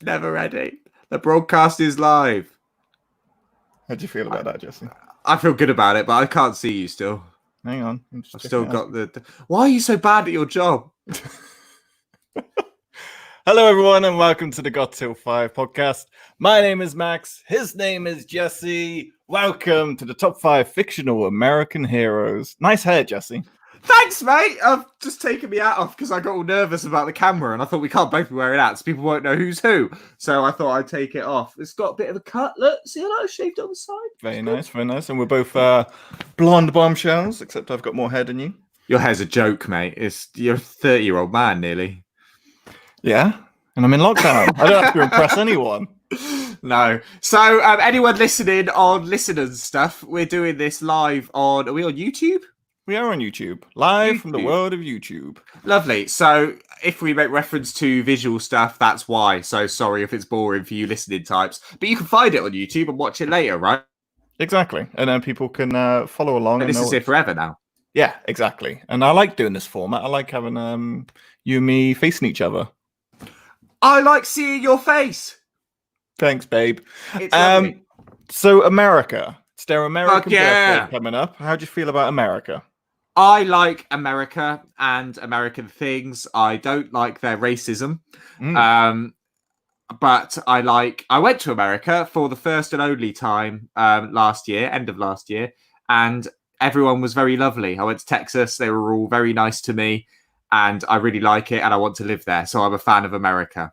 Never ready. The broadcast is live. How do you feel about that, Jesse? I feel good about it, but I can't see you still. Hang on. I've still got the... Why are you so bad at your job? Hello, everyone, and welcome to the Got Till 5 podcast. My name is Max. His name is Jesse. Welcome to the top 5 fictional American heroes. Nice hair, Jesse. Thanks, mate. I've just taken my hat off because I got all nervous about the camera, and I thought we can't both be wearing hats. People won't know who's who. So I thought I'd take it off. It's got a bit of a cut. Look, see that I shaved on the side? Very nice, very nice. And we're both blonde bombshells, except I've got more hair than you. Your hair's a joke, mate. You're a 30-year-old man, nearly. Yeah, and I'm in lockdown. I don't have to impress anyone. No. So anyone listening on listeners stuff, we're doing this live on... Are we on YouTube? We are on YouTube, live from the world of YouTube. Lovely. So if we make reference to visual stuff, that's why. So sorry if it's boring for you listening types. But you can find it on YouTube and watch it later, right? Exactly. And then people can follow along. And this is it forever now. Yeah, exactly. And I like doing this format. I like having you and me facing each other. I like seeing your face. Thanks, babe. It's lovely. So America. It's their American yeah. birthday coming up. How do you feel about America? I like America and American things. I don't like their racism. But I went to America for the first and only time last year, end of last year, and everyone was very lovely. I went to Texas. They were all very nice to me, and I really like it, and I want to live there. So I'm a fan of America.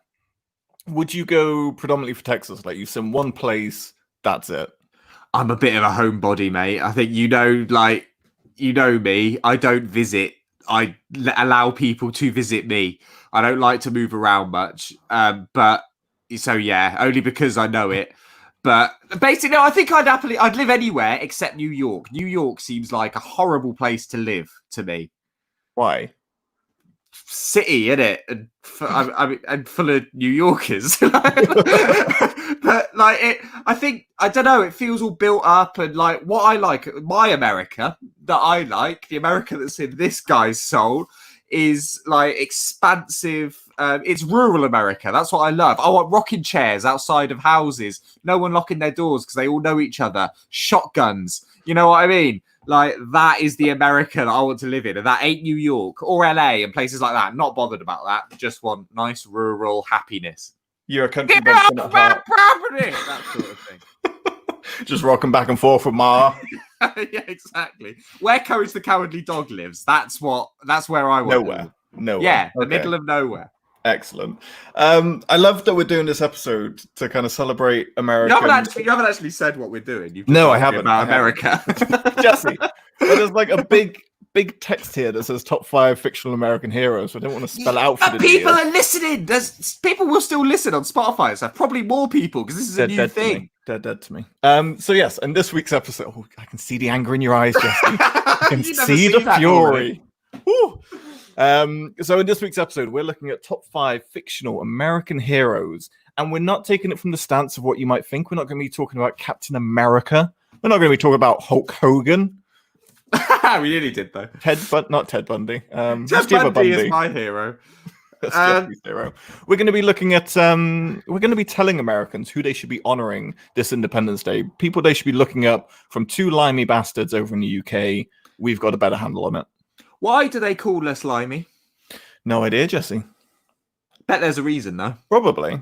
Would you go predominantly for Texas? Like, you send one place, that's it? I'm a bit of a homebody, mate. I think you know me. I don't visit. I allow people to visit me. I don't like to move around much. But so yeah, only because I know it. But basically, no, I think I'd live anywhere except New York. New York seems like a horrible place to live to me. Why? City, innit? And and full of New Yorkers. But I don't know, it feels all built up, and like what I like, my America that I like, the America that's in this guy's soul, is like expansive. It's rural America. That's what I love. I want rocking chairs outside of houses, no one locking their doors because they all know each other, shotguns. You know what I mean? Like, that is the America that I want to live in, and that ain't New York or LA and places like that. Not bothered about that. Just want nice rural happiness. You're a country Get off my property! That sort of thing. Just rocking back and forth from Ma. Yeah, exactly. Where Courage the Cowardly Dog lives. That's where I want. Nowhere. Yeah, the middle of nowhere. Excellent. I love that we're doing this episode to kind of celebrate America. You haven't actually said what we're doing. No, I haven't. About America. Jesse, there's like a big text here that says top 5 fictional American heroes. I don't want to spell out for the people are listening. People will still listen on Spotify. So probably more people because this is a new thing. They're dead to me. So yes, and this week's episode, I can see the anger in your eyes, Jesse. I can see the fury. So in this week's episode, we're looking at top 5 fictional American heroes, and we're not taking it from the stance of what you might think. We're not going to be talking about Captain America. We're not going to be talking about Hulk Hogan. We nearly did though. Not Ted Bundy. Ted Bundy is my hero. Hero. We're going to be looking at. We're going to be telling Americans who they should be honoring this Independence Day. People they should be looking up from 2 limey bastards over in the UK. We've got a better handle on it. Why do they call us limey? No idea, Jesse. Bet there's a reason, though. Probably.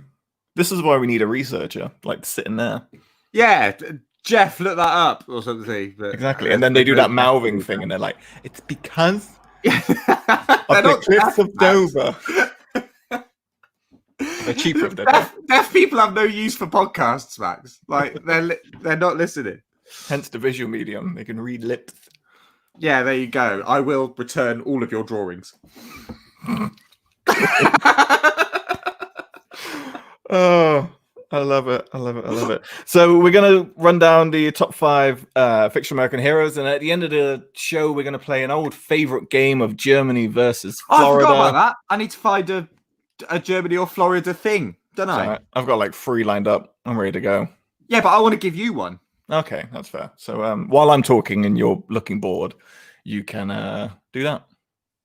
This is why we need a researcher, like sitting there. Yeah, Jeff, look that up or something. But, exactly, and then they do that mouthing thing, and they're like, "It's because of the cliffs of Dover." They're cheaper if they're deaf people have no use for podcasts, Max. Like they're not listening. Hence the visual medium; they can read lips. Yeah, there you go. I will return all of your drawings. Oh, I love it. So we're going to run down the top 5 fictional American heroes, and at the end of the show, we're going to play an old favorite game of Germany versus Florida. I forgot about that. I need to find a Germany or Florida thing, don't I? Right. I've got like 3 lined up. I'm ready to go. Yeah, but I want to give you one. Okay, that's fair. So while I'm talking and you're looking bored, you can do that.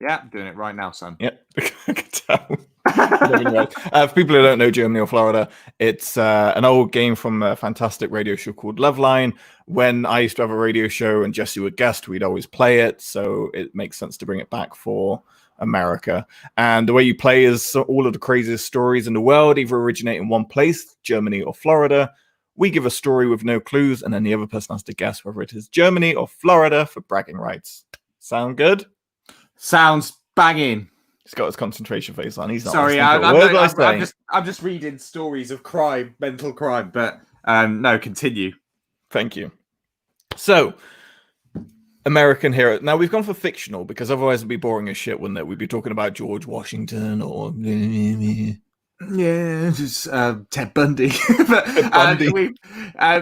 Yeah, I'm doing it right now, son. Yep, I can tell. For people who don't know Germany or Florida, it's an old game from a fantastic radio show called Loveline. When I used to have a radio show and Jesse would guest, we'd always play it. So it makes sense to bring it back for America. And the way you play is all of the craziest stories in the world either originate in one place, Germany or Florida. We give a story with no clues, and then the other person has to guess whether it is Germany or Florida for bragging rights. Sound good? Sounds banging. He's got his concentration face on. He's not. Sorry, I'm just reading stories of crime, mental crime. But no, continue. Thank you. So, American hero. Now we've gone for fictional because otherwise it'd be boring as shit, wouldn't it? We'd be talking about George Washington or just Ted Bundy.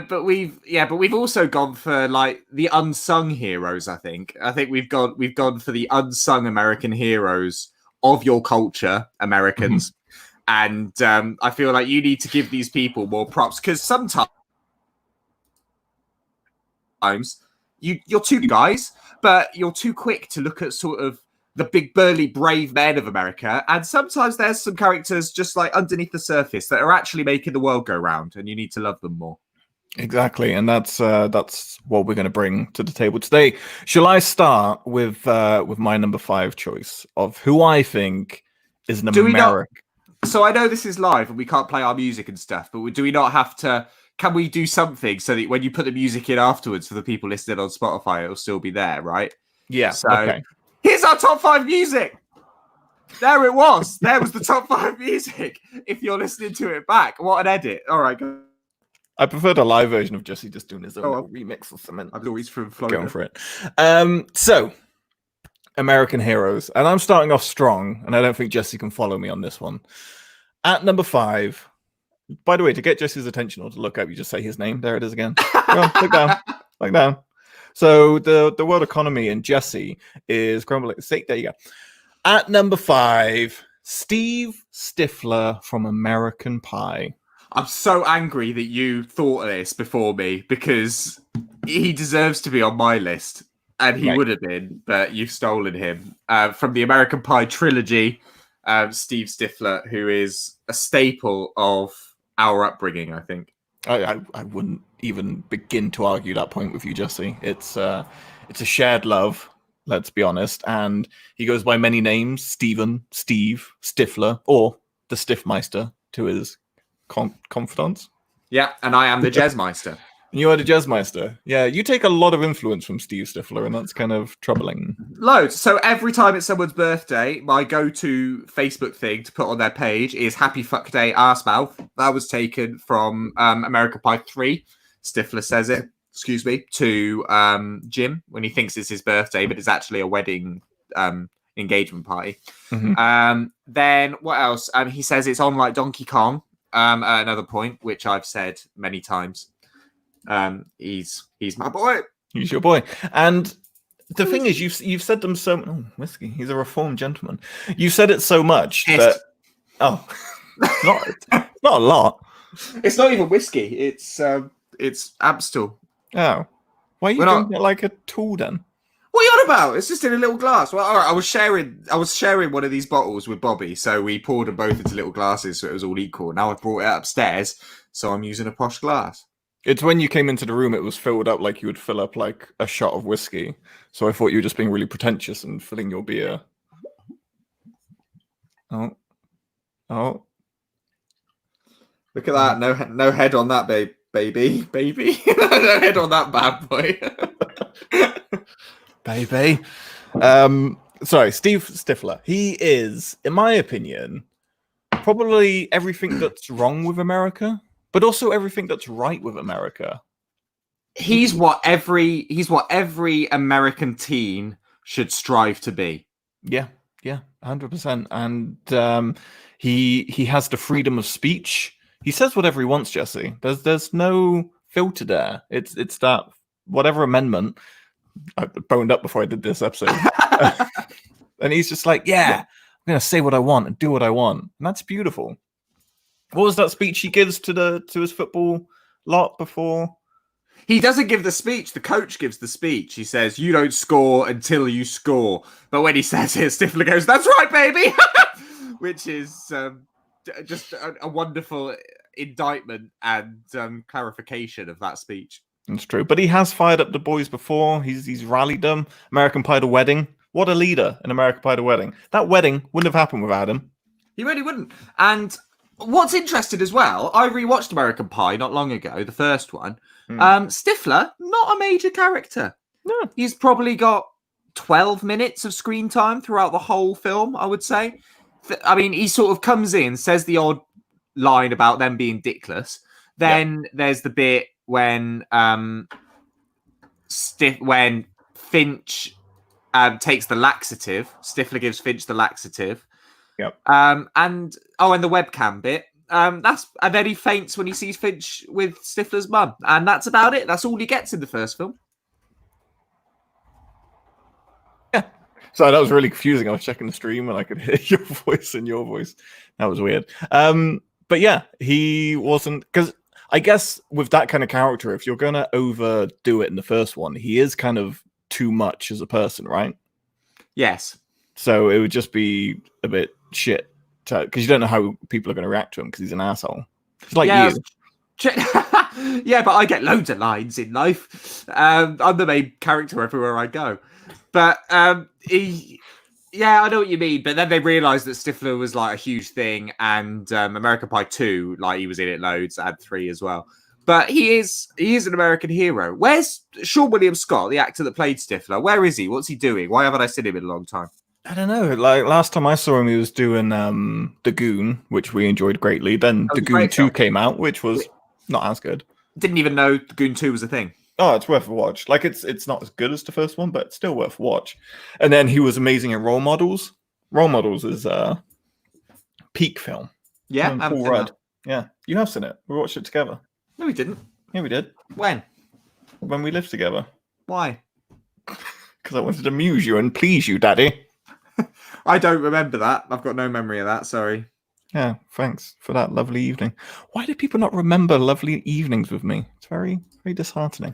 but we've also gone for like the unsung heroes. I think we've gone for the unsung American heroes of your culture, Americans. And I feel like you need to give these people more props because sometimes you're too guys, but you're too quick to look at sort of the big burly brave men of America, and sometimes there's some characters just like underneath the surface that are actually making the world go round, and you need to love them more. Exactly, and that's what we're going to bring to the table today. Shall I start with my number 5 choice of who I think is an American? So I know this is live and we can't play our music and stuff, but do we not have to? Can we do something so that when you put the music in afterwards for the people listening on Spotify, it'll still be there, right? Yeah. So okay. Here's our top 5 music. There it was. There was the top 5 music. If you're listening to it back, what an edit! All right, go. I prefer the live version of Jesse just doing his own remix or something. I'm always from Florida. Going for it. So, American heroes. And I'm starting off strong, and I don't think Jesse can follow me on this one. At number 5, by the way, to get Jesse's attention or to look up, you just say his name. There it is again. Look down. Look down. So, the world economy in Jesse is crumbling. See, there you go. At number 5, Steve Stifler from American Pie. I'm so angry that you thought of this before me because he deserves to be on my list, and he would have been, but you've stolen him. From the American Pie trilogy, Steve Stifler, who is a staple of our upbringing, I think. I wouldn't even begin to argue that point with you, Jesse. It's a shared love, let's be honest, and he goes by many names: Steven, Steve, Stifler, or the Stiffmeister to his confidants. Yeah, and I am the Jazzmeister. You are the Jazzmeister. Yeah, you take a lot of influence from Steve Stifler, and that's kind of troubling. Loads. So every time it's someone's birthday, my go-to Facebook thing to put on their page is Happy Fuck Day Arsemouth. That was taken from American Pie 3. Stifler says it, to Jim when he thinks it's his birthday, but it's actually a wedding engagement party. Mm-hmm. Then what else? He says it's on like Donkey Kong. At another point, which I've said many times. He's my boy. He's your boy. And the thing is, you've said them so. Oh, whiskey. He's a reformed gentleman. You said it so much that. Oh, not a lot. It's not even whiskey. It's Amstel. Oh, why are you drinking it like a tool then? What are you on about? It's just in a little glass. Well, all right, I was sharing one of these bottles with Bobby, so we poured them both into little glasses, so it was all equal. Now I've brought it upstairs, so I'm using a posh glass. It's when you came into the room, it was filled up like you would fill up like a shot of whiskey. So I thought you were just being really pretentious and filling your beer. Oh. Look at that. No head on that, baby. No head on that bad boy. Baby. Sorry, Steve Stifler. He is, in my opinion, probably everything that's wrong with America, but also everything that's right with America. He's what every American teen should strive to be. Yeah, 100%. And he has the freedom of speech. He says whatever he wants, Jesse. There's no filter there. It's that whatever amendment. I boned up before I did this episode. And he's just like, I'm going to say what I want and do what I want. And that's beautiful. What was that speech he gives to his football lot before? He doesn't give the speech. The coach gives the speech. He says, you don't score until you score. But when he says it, Stifler goes, that's right, baby. which is just a wonderful indictment and clarification of that speech. It's true, but he has fired up the boys before. He's rallied them. American Pie the wedding. What a leader in American Pie the wedding. That wedding wouldn't have happened without him. He really wouldn't. And what's interesting as well, I rewatched American Pie not long ago, the first one. Stifler, not a major character. No. He's probably got 12 minutes of screen time throughout the whole film, I would say. I mean, he sort of comes in, says the odd line about them being dickless. Then there's the bit when when Finch takes the laxative. Stifler gives Finch the laxative. Yep. And the webcam bit. And then he faints when he sees Finch with Stifler's mum, and that's about it. That's all he gets in the first film. Yeah. So that was really confusing. I was checking the stream and I could hear your voice and your voice. That was weird. But yeah, he wasn't, because I guess with that kind of character, if you're going to overdo it in the first one, he is kind of too much as a person, right? Yes. So it would just be a bit shit, because you don't know how people are going to react to him because he's an asshole. It's like you. Yeah, but I get loads of lines in life. I'm the main character everywhere I go. But I know what you mean. But then they realised that Stifler was like a huge thing, and American Pie 2, like he was in it loads, and 3 as well. But he is an American hero. Where's Sean William Scott, the actor that played Stifler? Where is he? What's he doing? Why haven't I seen him in a long time? I don't know. Like last time I saw him, he was doing The Goon, which we enjoyed greatly. Then The Goon 2 came out, which was not as good. Didn't even know The Goon 2 was a thing. Oh, it's worth a watch. Like it's not as good as the first one, but it's still worth a watch. And then he was amazing in Role Models. Role Models is a peak film. Yeah, Paul Rudd. Yeah, you have seen it. We watched it together. No, we didn't. Yeah, we did. When we lived together. Why? Because I wanted to amuse you and please you, Daddy. I don't remember that. I've got no memory of that. Sorry. Yeah, thanks for that lovely evening. Why do people not remember lovely evenings with me? It's very, very disheartening.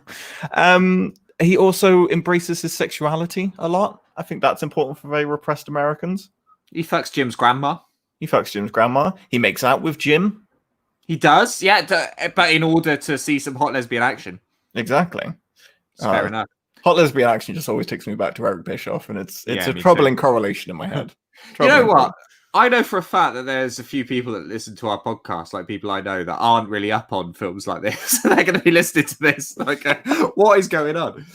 He also embraces his sexuality a lot. I think that's important for very repressed Americans. He fucks Jim's grandma. He makes out with Jim. He does, yeah, but in order to see some hot lesbian action. Exactly. Fair enough. Hot lesbian action just always takes me back to Eric Bischoff, and it's a troubling correlation in my head. You know what? I know for a fact that there's a few people that listen to our podcast, like people I know that aren't really up on films like this. They're going to be listening to this, like, what is going on?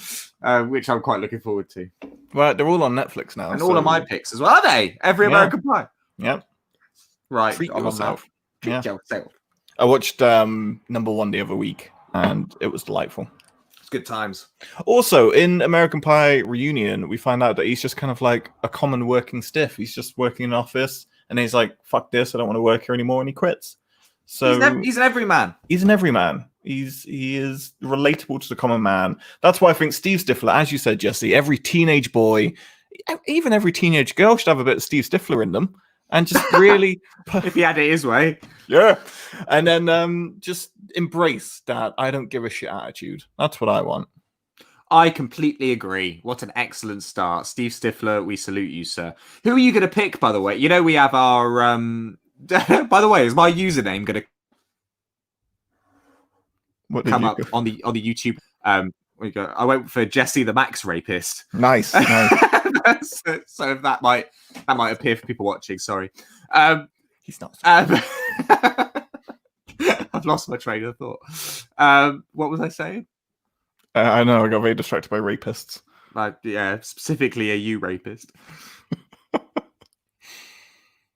Which I'm quite looking forward to. Well, they're all on Netflix now. And all of my picks as well, are they? Every American Pie. Yep. Right. Treat yourself. Treat yourself. I watched number 1 the other week, and it was delightful. It's good times. Also, in American Pie Reunion, we find out that he's just kind of like a common working stiff. He's just working in an office, and he's like, fuck this, I don't want to work here anymore, and he quits. So he's an everyman. He's an everyman. He is relatable to the common man. That's why I think Steve Stifler, as you said, Jesse, every teenage boy, even every teenage girl should have a bit of Steve Stifler in them. And just really... if he had it his way. Yeah. And then just embrace that I don't give a shit attitude. That's what I want. I completely agree. What an excellent start. Steve Stifler, we salute you, sir. Who are you going to pick, by the way? You know, we have our... by the way, is my username going to come up on the YouTube? We go. I went for Jesse the Max Rapist. Nice. so that might appear for people watching. Sorry, he's not. I've lost my train of thought. What was I saying? I know. I got very distracted by rapists. Yeah, specifically a you rapist.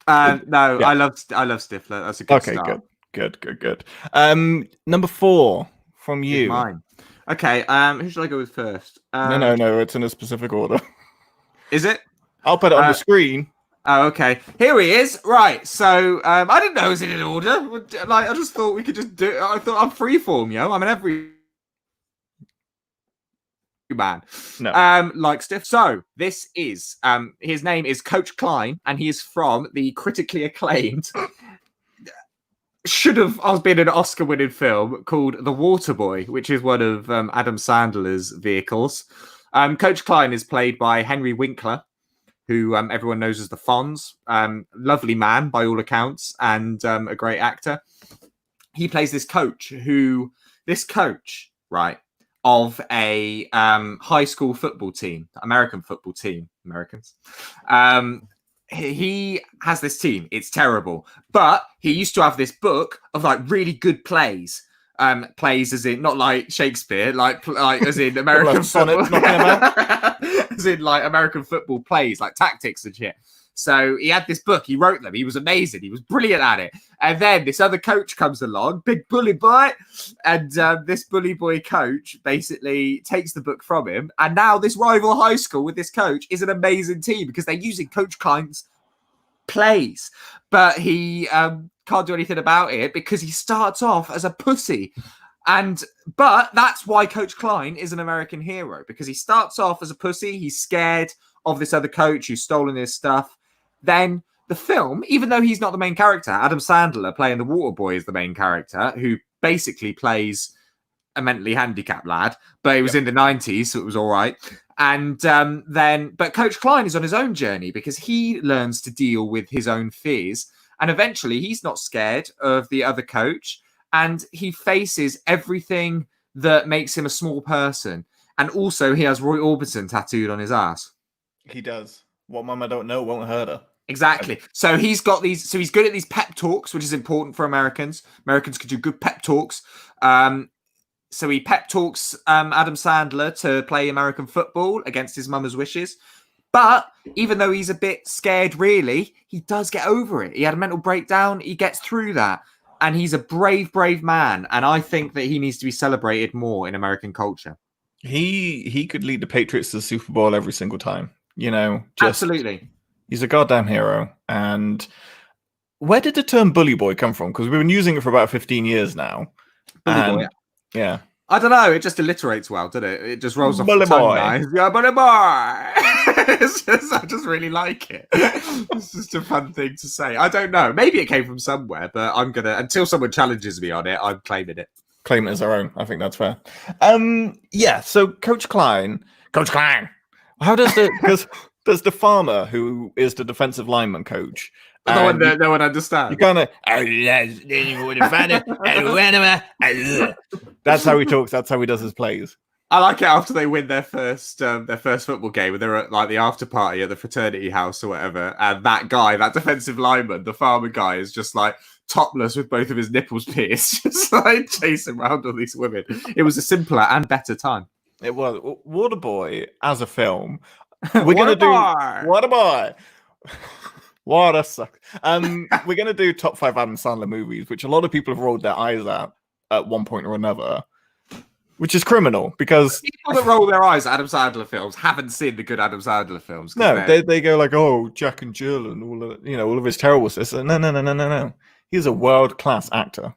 No, yeah. I love Stifler. That's a good start. Good. Number 4 from you. It's mine. Okay, who should I go with first? No, it's in a specific order. Is it? I'll put it on the screen. Oh, okay. Here he is. Right, so I didn't know it was in order. Like, I just thought we could just do it. I thought I'm freeform, yo. I'm an every man. No. Like Stiff. So, this is, his name is Coach Klein, and he is from the critically acclaimed... should have been an Oscar-winning film called The Waterboy, which is one of Adam Sandler's vehicles. Coach Klein is played by Henry Winkler, who everyone knows as the Fonz. Lovely man by all accounts, and a great actor. He plays this coach right, of a high school football team, American football team, Americans. He has this team. It's terrible, but he used to have this book of like really good plays. Plays as in not like Shakespeare, like as in American football, as in like American football plays, like tactics and shit. So he had this book. He wrote them. He was amazing. He was brilliant at it. And then this other coach comes along, big bully boy, and this bully boy coach basically takes the book from him. And now this rival high school with this coach is an amazing team because they're using Coach Klein's plays, but he can't do anything about it because he starts off as a pussy. But that's why Coach Klein is an American hero, because he starts off as a pussy. He's scared of this other coach who's stolen his stuff. Then the film, even though he's not the main character, Adam Sandler playing the Waterboy is the main character, who basically plays a mentally handicapped lad, but it was in the 90s, so it was all right. And but Coach Klein is on his own journey because he learns to deal with his own fears. And eventually he's not scared of the other coach. And he faces everything that makes him a small person. And also he has Roy Orbison tattooed on his ass. He does. What mama don't know won't hurt her. Exactly. So he's got these. So he's good at these pep talks, which is important for Americans. Americans could do good pep talks. So he pep talks Adam Sandler to play American football against his mama's wishes. But even though he's a bit scared, really, he does get over it. He had a mental breakdown. He gets through that. And he's a brave, brave man. And I think that he needs to be celebrated more in American culture. He could lead the Patriots to the Super Bowl every single time. Absolutely. He's a goddamn hero. And where did the term bully boy come from? Because we've been using it for about 15 years now. Bully boy. Yeah. I don't know. It just alliterates well, doesn't it? It just rolls off bully the tongue boy. nice. Yeah, bully boy. I just really like it. It's just a fun thing to say. I don't know. Maybe it came from somewhere, but I'm going to, until someone challenges me on it, I'm claiming it. Claim it as our own. I think that's fair. So Coach Klein. How does because there's the farmer who is the defensive lineman coach. No one understands. You kind of that's how he talks. That's how he does his plays. I like it after they win their first football game, when they're at like the after party at the fraternity house or whatever, and that guy, that defensive lineman, the farmer guy, is just like topless with both of his nipples pierced, just like chasing around all these women. It was a simpler and better time. It was. Waterboy as a film. We're gonna do Waterboy. Water sucks. We're gonna do top 5 Adam Sandler movies, which a lot of people have rolled their eyes at one point or another, which is criminal because people that roll their eyes at Adam Sandler films haven't seen the good Adam Sandler films. No, they go like, "Oh, Jack and Jill," and all of his terrible stuff. No. He's a world-class actor.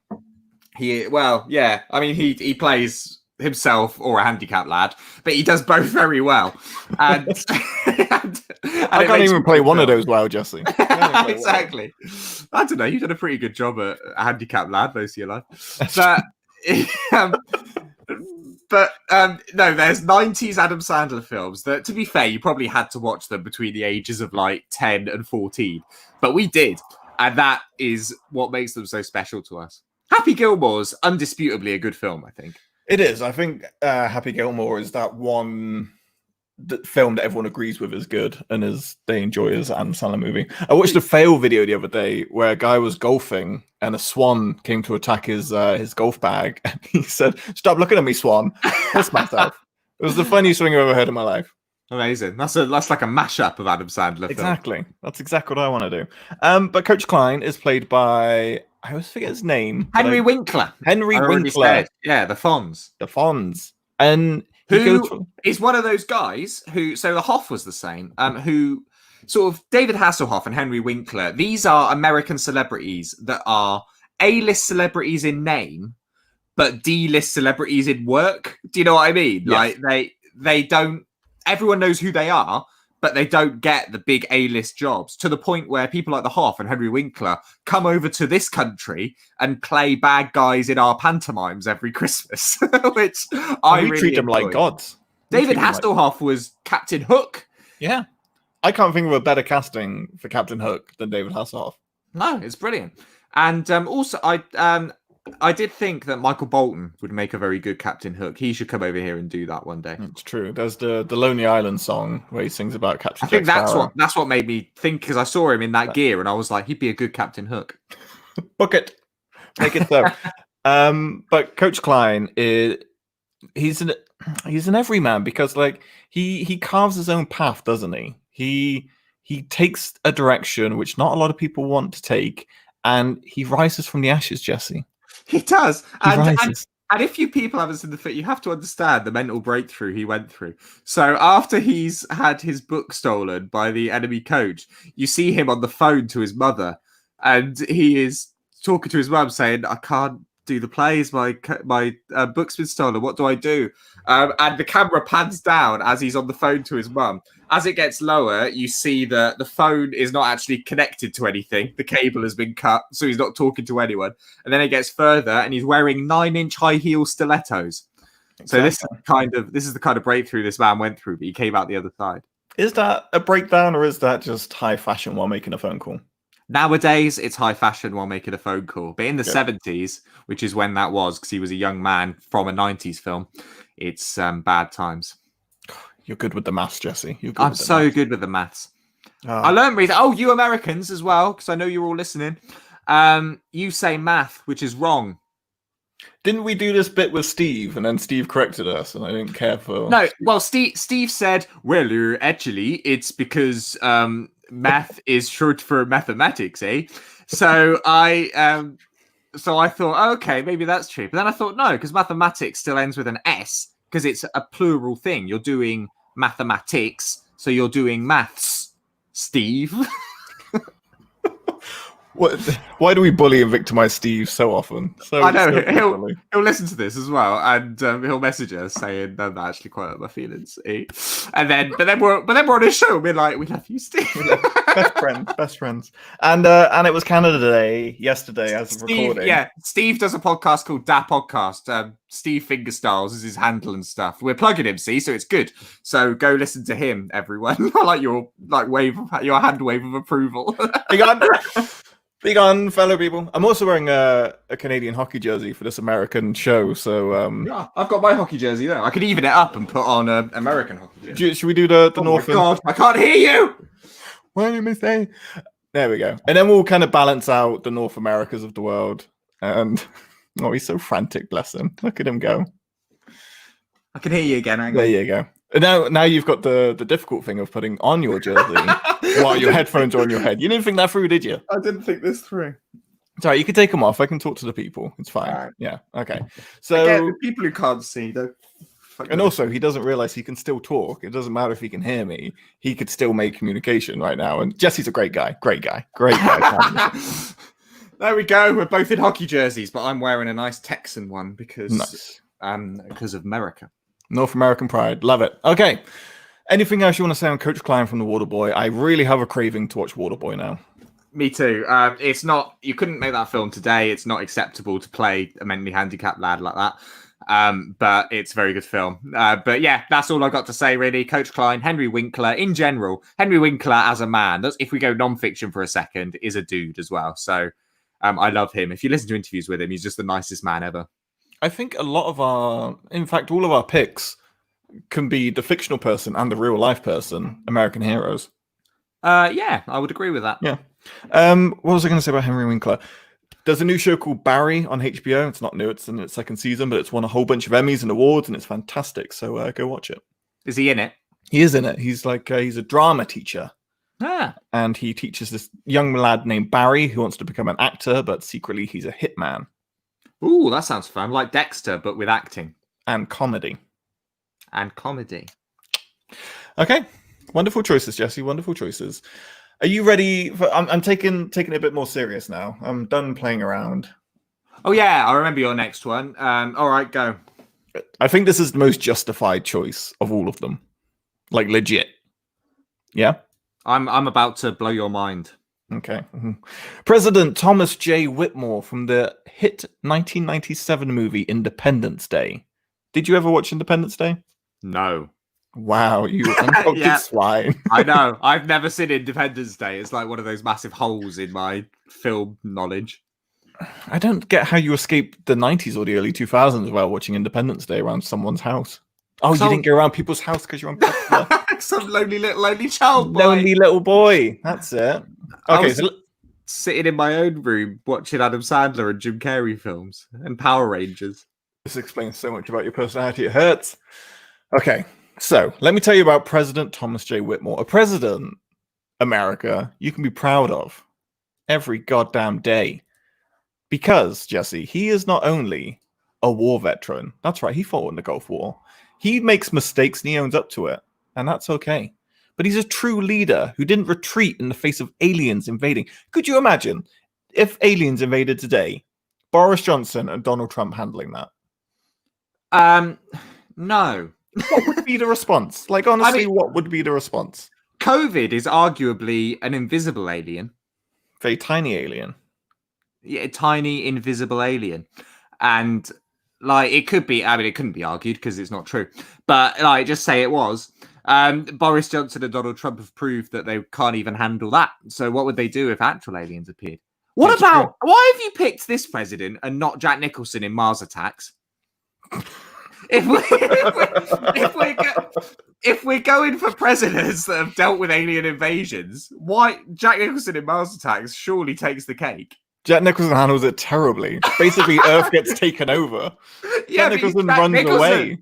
Yeah. I mean, he plays himself or a handicapped lad, but he does both very well. And, I can't even play one of those well, Jesse. Exactly. I don't know. You've done a pretty good job at a handicapped lad most of your life. But no, there's 90s Adam Sandler films that, to be fair, you probably had to watch them between the ages of like 10 and 14. But we did. And that is what makes them so special to us. Happy Gilmore's undisputably a good film, I think. It is. I think Happy Gilmore is that one film that everyone agrees with is good and they enjoy as an Adam Sandler movie. I watched a fail video the other day where a guy was golfing and a swan came to attack his golf bag, and he said, "Stop looking at me, swan." Piss myself. It was the funniest thing I've ever heard in my life. Amazing. That's like a mashup of Adam Sandler. Exactly. Film. That's exactly what I want to do. But Coach Klein is played by, I always forget his name. Henry Winkler. Yeah, the Fonz. And who is one of those guys who, so the Hoff was the same, who sort of, David Hasselhoff and Henry Winkler, these are American celebrities that are A-list celebrities in name, but D-list celebrities in work. Do you know what I mean? Yes. Like they don't, everyone knows who they are, but they don't get the big A-list jobs, to the point where people like the Hoff and Henry Winkler come over to this country and play bad guys in our pantomimes every Christmas, which I really treat them like gods. David Hasselhoff was Captain Hook. Yeah. I can't think of a better casting for Captain Hook than David Hasselhoff. No, it's brilliant. And also, I did think that Michael Bolton would make a very good Captain Hook. He should come over here and do that one day. It's true. There's the Lonely Island song where he sings about Captain I think Jack Sparrow. that's what made me think, because I saw him in that gear and I was like, he'd be a good Captain Hook. Book it. Make it so. But Coach Klein he's an everyman, because like he carves his own path, doesn't he? He takes a direction which not a lot of people want to take, and he rises from the ashes, Jesse. He does. Rises. And if you people haven't seen the film, you have to understand the mental breakthrough he went through. So after he's had his book stolen by the enemy coach, you see him on the phone to his mother, and he is talking to his mum saying, I can't do the plays. My book's been stolen. What do I do? And the camera pans down as he's on the phone to his mum. As it gets lower, you see that the phone is not actually connected to anything. The cable has been cut, so he's not talking to anyone. And then it gets further, and he's wearing 9-inch high heel stilettos. Exactly. So this is the kind of breakthrough this man went through, but he came out the other side. Is that a breakdown, or is that just high fashion while making a phone call? Nowadays, it's high fashion while making a phone call. But in the 70s, which is when that was, because he was a young man from a 90s film, it's bad times. You're good with the maths, Jesse. I'm so good with the maths. I learned reason. Oh, you Americans as well, because I know you're all listening. You say math, which is wrong. Didn't we do this bit with Steve, and then Steve corrected us, and I didn't care for... No, well, Steve said, well, actually, it's because math is short for mathematics, eh? So I thought, okay, maybe that's true. But then I thought, no, because mathematics still ends with an S, because it's a plural thing. You're doing mathematics, so you're doing maths, Steve. Why do we bully and victimize Steve so often? I know he'll listen to this as well, and he'll message us saying, "No, that actually quite hurt my feelings." But then we're on his show. And we're like, "We love you, Steve." best friends. And it was Canada Day yesterday as of recording. Yeah, Steve does a podcast called Da Podcast. Steve Fingerstyles is his handle and stuff. We're plugging him, see, so it's good. So go listen to him, everyone. I like your your hand wave of approval. Big on, fellow people. I'm also wearing a Canadian hockey jersey for this American show, so... Yeah, I've got my hockey jersey there. I could even it up and put on an American hockey jersey. Should we do the North? Oh my God, I can't hear you! What are you saying? There we go. And then we'll kind of balance out the North Americas of the world. And... Oh, he's so frantic, bless him. Look at him go. I can hear you again. Hang on. There you go. And now you've got the difficult thing of putting on your jersey while your headphones are on your head. You didn't think that through, did you? I didn't think this through. Sorry, you can take them off. I can talk to the people. It's fine. Right. Yeah. Okay. So again, the people who can't see, though. And also, he doesn't realize he can still talk. It doesn't matter if he can hear me. He could still make communication right now. And Jesse's a great guy. Great guy. There we go. We're both in hockey jerseys, but I'm wearing a nice Texan one because of America. North American pride. Love it. Okay. Anything else you want to say on Coach Klein from the Waterboy? I really have a craving to watch Waterboy now. Me too. It's not... You couldn't make that film today. It's not acceptable to play a mentally handicapped lad like that. But it's a very good film. But yeah, that's all I got to say, really. Coach Klein, Henry Winkler, in general. Henry Winkler as a man, if we go non-fiction for a second, is a dude as well. So I love him. If you listen to interviews with him, he's just the nicest man ever. I think a lot of all of our picks can be the fictional person and the real life person, American heroes. Yeah, I would agree with that. Yeah. What was I going to say about Henry Winkler? There's a new show called Barry on HBO. It's not new; it's in its second season, but it's won a whole bunch of Emmys and awards, and it's fantastic. So go watch it. Is he in it? He is in it. He's he's a drama teacher. And he teaches this young lad named Barry who wants to become an actor, but secretly he's a hitman. Ooh, that sounds fun. Like Dexter, but with acting. And comedy. Okay. Wonderful choices, Jesse. Wonderful choices. Are you ready for... I'm taking it a bit more serious now. I'm done playing around. Oh, yeah. I remember your next one. All right, go. I think this is the most justified choice of all of them. Like, legit. Yeah? I'm about to blow your mind. Okay. President Thomas J. Whitmore from the hit 1997 movie Independence Day. Did you ever watch Independence Day? No. Wow, you uncultured Yeah. swine. I know. I've never seen Independence Day. It's like one of those massive holes in my film knowledge. I don't get how you escaped the 90s or the early 2000s while watching Independence Day around someone's house. Oh, you didn't go around people's house because you're unpopular. Some lonely child boy. Lonely little boy. That's it. Okay, so sitting in my own room watching Adam Sandler and Jim Carrey films and Power Rangers. This explains so much about your personality. It hurts. Okay, so let me tell you about President Thomas J. Whitmore. A president, America, you can be proud of every goddamn day. Because, Jesse, he is not only a war veteran. That's right, he fought in the Gulf War. He makes mistakes and he owns up to it. And that's okay. But he's a true leader who didn't retreat in the face of aliens invading. Could you imagine if aliens invaded today, Boris Johnson and Donald Trump handling that? No. What would be the response? Like, honestly, what would be the response? COVID is arguably an invisible alien. Very tiny alien. Yeah, a tiny invisible alien. And like it could be, it couldn't be argued because it's not true. But like just say it was. Boris Johnson and Donald Trump have proved that they can't even handle that. So what would they do if actual aliens appeared? Why have you picked this president and not Jack Nicholson in Mars Attacks? If we're going for presidents that have dealt with alien invasions, why Jack Nicholson in Mars Attacks surely takes the cake? Jack Nicholson handles it terribly. Basically, Earth gets taken over. Yeah, Jack Nicholson runs away.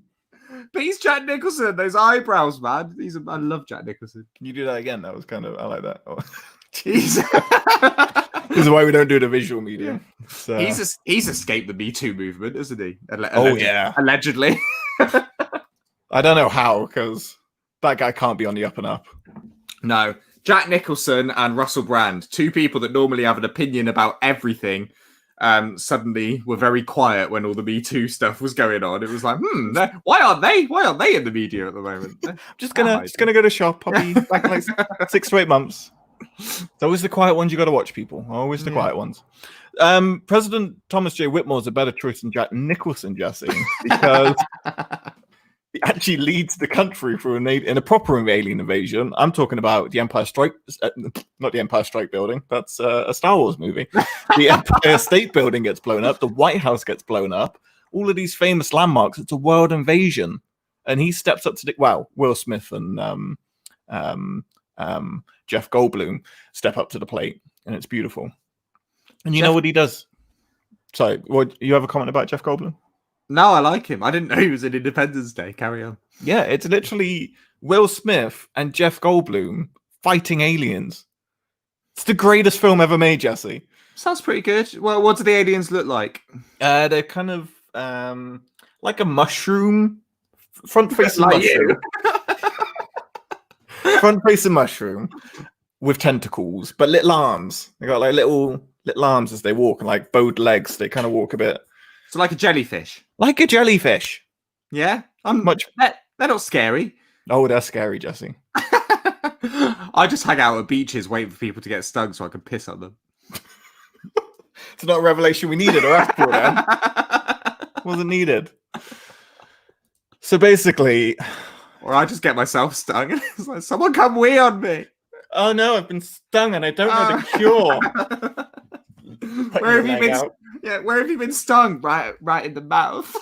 But he's Jack Nicholson. Those eyebrows, man. I love Jack Nicholson. Can you do that again? That was kind of, I like that. Oh. Jeez. This is why we don't do the visual medium. So. He's escaped the Me Too movement, isn't he? Yeah. Allegedly. I don't know how, because that guy can't be on the up and up. No. Jack Nicholson and Russell Brand, two people that normally have an opinion about everything, suddenly were very quiet when all the Me Too stuff was going on. It was like, why aren't they in the media at the moment? just gonna go to shop, probably back in like 6 to 8 months. It's always the quiet ones you got to watch, people. Always the quiet ones. President Thomas J. Whitmore is a better choice than Jack Nicholson, Jesse, because he actually leads the country through in a proper alien invasion. I'm talking about the Empire Strike, not the Empire Strike Building. That's a Star Wars movie. The Empire State Building gets blown up. The White House gets blown up. All of these famous landmarks. It's a world invasion, and he steps up to Will Smith and Jeff Goldblum step up to the plate, and it's beautiful. And you know what he does? Sorry, what you have a comment about Jeff Goldblum? No, I like him. I didn't know he was in Independence Day. Carry on. Yeah, it's literally Will Smith and Jeff Goldblum fighting aliens. It's the greatest film ever made, Jesse. Sounds pretty good. Well, what do the aliens look like? They're kind of like a mushroom, front-facing mushroom. Front-facing mushroom with tentacles, but little arms. They got like little arms as they walk, and like bowed legs. They kind of walk a bit. So like a jellyfish. Like a jellyfish. Yeah? They're not scary. Oh, they're scary, Jesse. I just hang out at beaches waiting for people to get stung so I can piss on them. It's not a revelation we needed or asked for, then. Wasn't needed. So basically... Or I just get myself stung. It's like, someone come wee on me. Oh no, I've been stung and I don't know the cure. Where have you been? Where have you been stung? Right in the mouth.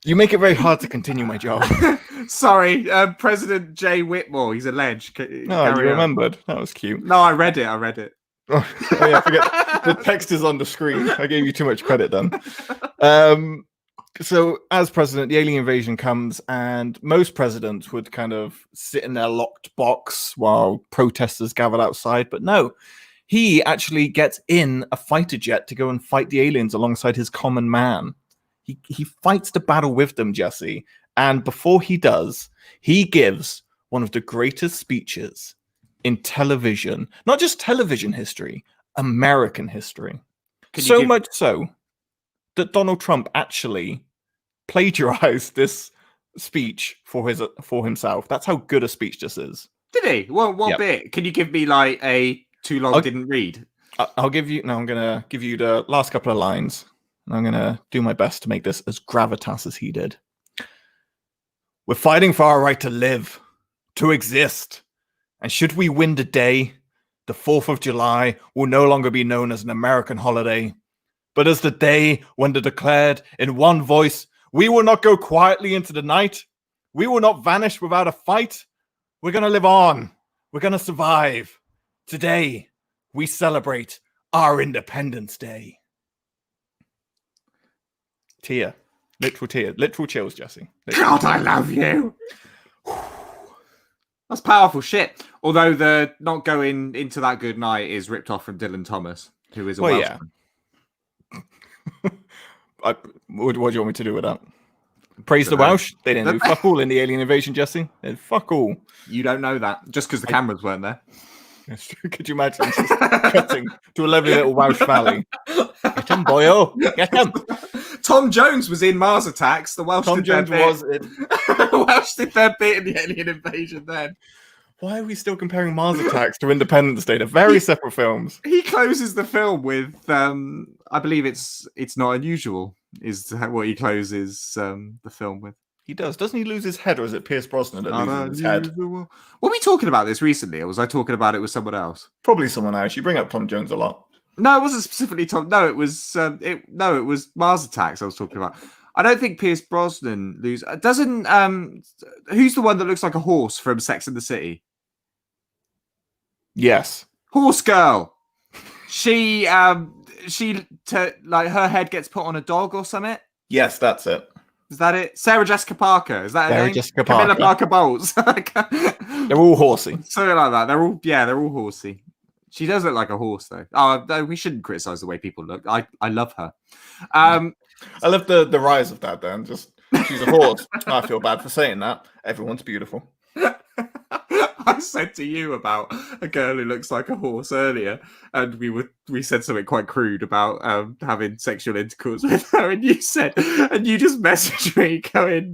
You make it very hard to continue my job. Sorry, President J. Whitmore. He's alleged. You remembered. That was cute. No, I read it. Oh yeah, forget. The text is on the screen. I gave you too much credit, then. So, as president, the alien invasion comes, and most presidents would kind of sit in their locked box while protesters gathered outside. But no, he actually gets in a fighter jet to go and fight the aliens alongside his common man. He fights the battle with them, Jesse. And before he does, he gives one of the greatest speeches in television, not just television history, American history. Much so that Donald Trump actually plagiarized this speech for himself. That's how good a speech this is. Did he? What bit? Can you give me like a too long didn't read? I'll give you. No, I'm gonna give you the last couple of lines. And I'm going to do my best to make this as gravitas as he did. We're fighting for our right to live, to exist. And should we win today, the 4th of July will no longer be known as an American holiday, but as the day when they declared in one voice, we will not go quietly into the night. We will not vanish without a fight. We're going to live on. We're going to survive. Today, we celebrate our Independence Day. Tear. Literal tear. Literal chills, Jesse. Literal. God, I love you. That's powerful shit. Although the not going into that good night is ripped off from Dylan Thomas, who is a Welshman. What do you want me to do with that? Praise the Welsh? They didn't do fuck all in the alien invasion, Jesse. They did fuck all. You don't know that, just because the cameras weren't there. That's true. Could you imagine just cutting to a lovely little Welsh valley? Get him, boyo. Get him. Tom Jones was in Mars Attacks. The Welsh Tom did Jones their was bit. in. The Welsh did their bit in the alien invasion then. Why are we still comparing Mars Attacks to Independence Day? They're very separate films. He closes the film with, I believe it's not unusual, is what he closes the film with. He does. Doesn't he lose his head, or is it Pierce Brosnan that loses his head? Were we talking about this recently, or was I talking about it with someone else? Probably someone else. You bring up Tom Jones a lot. No, it wasn't specifically Tom. No, it was it was Mars Attacks I was talking about. I don't think Pierce Brosnan loses. Doesn't who's the one that looks like a horse from Sex and the City? Yes. Horse girl. She like her head gets put on a dog or something. Yes, that's it. Is that it? Sarah Jessica Parker. Is that her Sarah name? Jessica Camilla Parker. Parker Bowles. They're all horsey. Something like that. They're all horsey. She does look like a horse though. Oh, no, we shouldn't criticize the way people look. I love her. I love the rise of that then. Just she's a horse. I feel bad for saying that. Everyone's beautiful. I said to you about a girl who looks like a horse earlier, and we said something quite crude about having sexual intercourse with her, and you just messaged me going,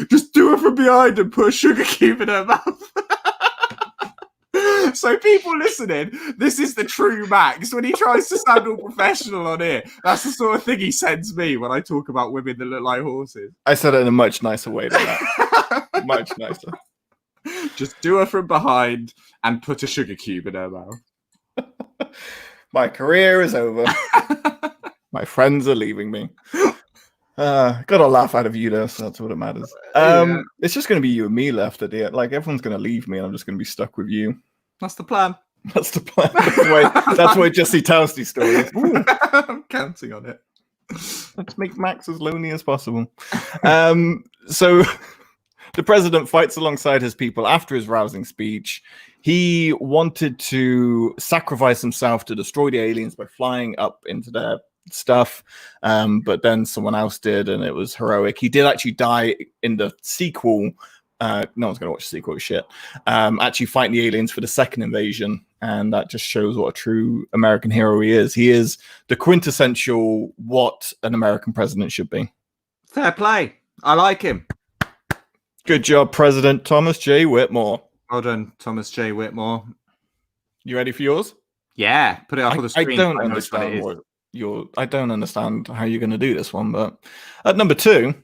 just do her from behind and put a sugar cube in her mouth. So people listening, this is the true Max. When he tries to sound all professional on here, that's the sort of thing he sends me when I talk about women that look like horses. I said it in a much nicer way than that. Much nicer. Just do her from behind and put a sugar cube in her mouth. My career is over. My friends are leaving me. Got a laugh out of you though, so that's what it matters. It's just going to be you and me left at the end. Like everyone's going to leave me and I'm just going to be stuck with you. That's the plan. That's the plan. That's why Jesse tells these stories. I'm counting on it. Let's make Max as lonely as possible. So the president fights alongside his people after his rousing speech. He wanted to sacrifice himself to destroy the aliens by flying up into their stuff, but then someone else did, and it was heroic. He did actually die in the sequel. No one's going to watch the sequel, shit. Actually fighting the aliens for the second invasion, and that just shows what a true American hero he is. He is the quintessential what an American president should be. Fair play. I like him. Good job, President Thomas J. Whitmore. Well done, Thomas J. Whitmore. You ready for yours? Yeah, put it up on the screen. I don't understand I don't understand how you're going to do this one, but at number 2.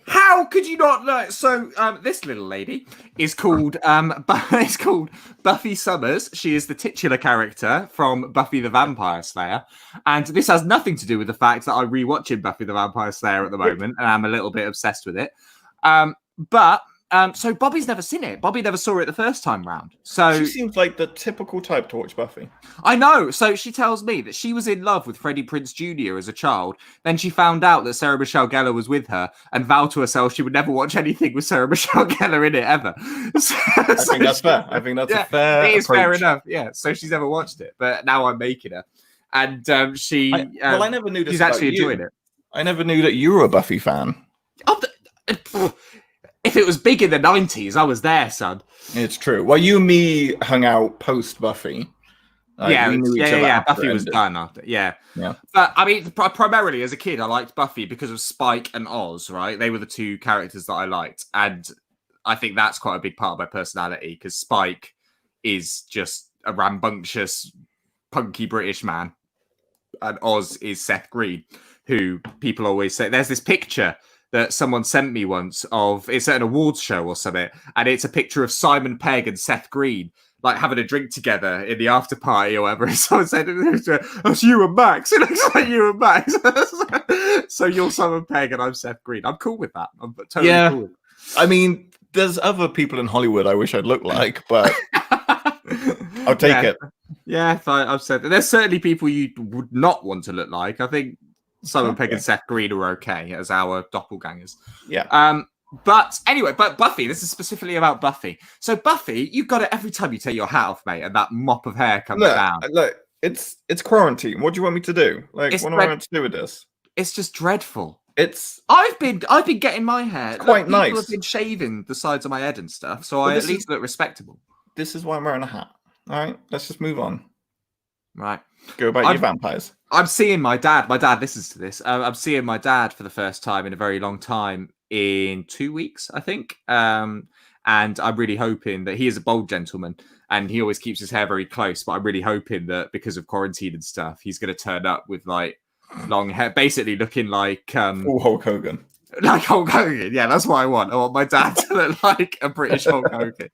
How could you not know? So this little lady is called Buffy Summers. She is the titular character from Buffy the Vampire Slayer, and this has nothing to do with the fact that I'm rewatching Buffy the Vampire Slayer at the moment, and I'm a little bit obsessed with it. So Bobby's never seen it. Bobby never saw it the first time round. So she seems like the typical type to watch Buffy. I know. So she tells me that she was in love with Freddie Prinze Jr. as a child. Then she found out that Sarah Michelle Gellar was with her and vowed to herself she would never watch anything with Sarah Michelle Gellar in it ever. I think that's fair. I think that's a fair It is approach. fair enough. Yeah. So she's never watched it, but now I'm making her. And I never knew this. She's actually enjoying it. I never knew that you were a Buffy fan. If it was big in the 90s, I was there, son. It's true. Well, you and me hung out post Buffy. Buffy was done after. Yeah. But I mean, primarily as a kid, I liked Buffy because of Spike and Oz. Right, they were the two characters that I liked, and I think that's quite a big part of my personality because Spike is just a rambunctious, punky British man. and Oz is Seth Green, who people always say. There's this picture that someone sent me once of, it's at an awards show or something, and it's a picture of Simon Pegg and Seth Green like having a drink together in the after party or whatever. Someone said, "Oh, you and Max." It looks like you and Max. So you're Simon Pegg and I'm Seth Green. I'm cool with that. I'm totally cool with it. I mean, there's other people in Hollywood I wish I'd look like, but I'll take it. Yeah, I've said that. There's certainly people you would not want to look like. I think Simon Pegg and Seth Green are okay as our doppelgangers. Yeah. But anyway, but Buffy, this is specifically about Buffy. So Buffy, you've got it every time you take your hat off, mate, and that mop of hair comes down. Look, it's quarantine. What do you want me to do? Like, what am I meant to do with this? It's just dreadful. I've been getting my hair. Quite nice. People have been shaving the sides of my head and stuff, so I at least look respectable. This is why I'm wearing a hat. All right, let's just move on. Right. Go about your vampires. I'm seeing my dad. My dad listens to this. I'm seeing my dad for the first time in a very long time in 2 weeks, I think. And I'm really hoping that he is a bold gentleman and he always keeps his hair very close. But I'm really hoping that because of quarantine and stuff, he's going to turn up with like long hair, basically looking like Hulk Hogan. Like Hulk Hogan, yeah, that's what I want. I want my dad to look like a British Hulk Hogan.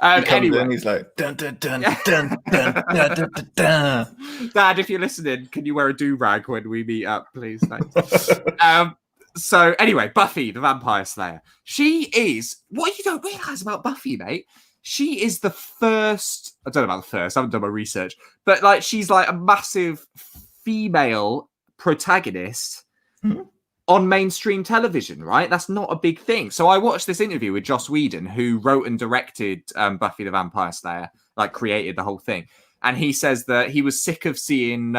Anyway, he's like, dun, dun, dun, dun, dun, dun, dun, dun, dun. Dad, if you're listening, can you wear a do-rag when we meet up, please? Thanks. So anyway, Buffy, the Vampire Slayer. She is, what you don't realise about Buffy, mate, she is the first, I don't know about the first, I haven't done my research, but like she's like a massive female protagonist on mainstream television, right? That's not a big thing. So I watched this interview with Joss Whedon, who wrote and directed Buffy the Vampire Slayer, like created the whole thing. And he says that he was sick of seeing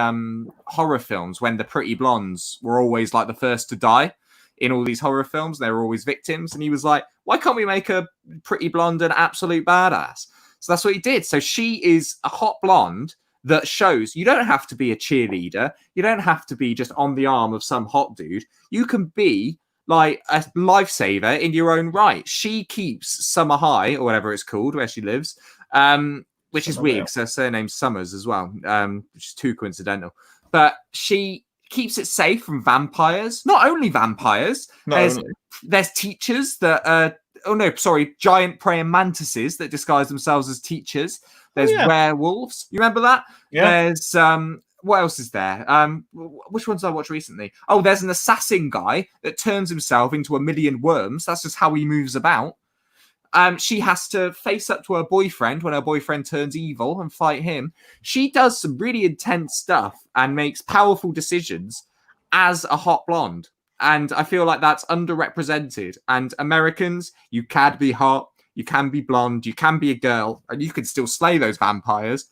horror films when the pretty blondes were always like the first to die in all these horror films. They were always victims. And he was like, why can't we make a pretty blonde an absolute badass? So that's what he did. So she is a hot blonde that shows you don't have to be a cheerleader. You don't have to be just on the arm of some hot dude. You can be like a lifesaver in your own right. She keeps Summer High, or whatever it's called, where she lives, which is weird because her surname's Summers as well, which is too coincidental. But she keeps it safe from vampires. Not only vampires. There's teachers that giant praying mantises that disguise themselves as teachers. There's werewolves. You remember that? Yeah. There's what else is there? Which ones did I watch recently? Oh, there's an assassin guy that turns himself into a million worms. That's just how he moves about. She has to face up to her boyfriend when her boyfriend turns evil and fight him. She does some really intense stuff and makes powerful decisions as a hot blonde. And I feel like that's underrepresented. And Americans, you can be hot, you can be blonde, you can be a girl, and you can still slay those vampires.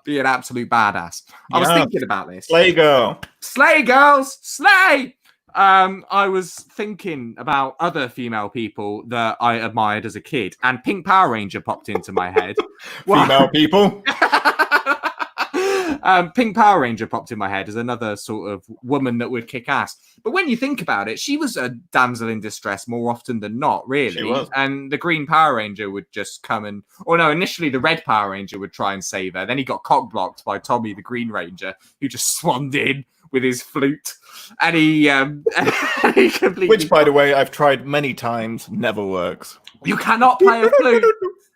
Be an absolute badass. I was thinking about this. Slay girl. Slay girls. Slay. I was thinking about other female people that I admired as a kid, and Pink Power Ranger popped into my head. Female people. Pink Power Ranger popped in my head as another sort of woman that would kick ass. But when you think about it, she was a damsel in distress more often than not, really. She was. And the Green Power Ranger would just come and... Or no, initially the Red Power Ranger would try and save her. Then he got cock-blocked by Tommy the Green Ranger, who just swanned in with his flute. And he completely... Which, by the way, I've tried many times, never works. You cannot play a flute.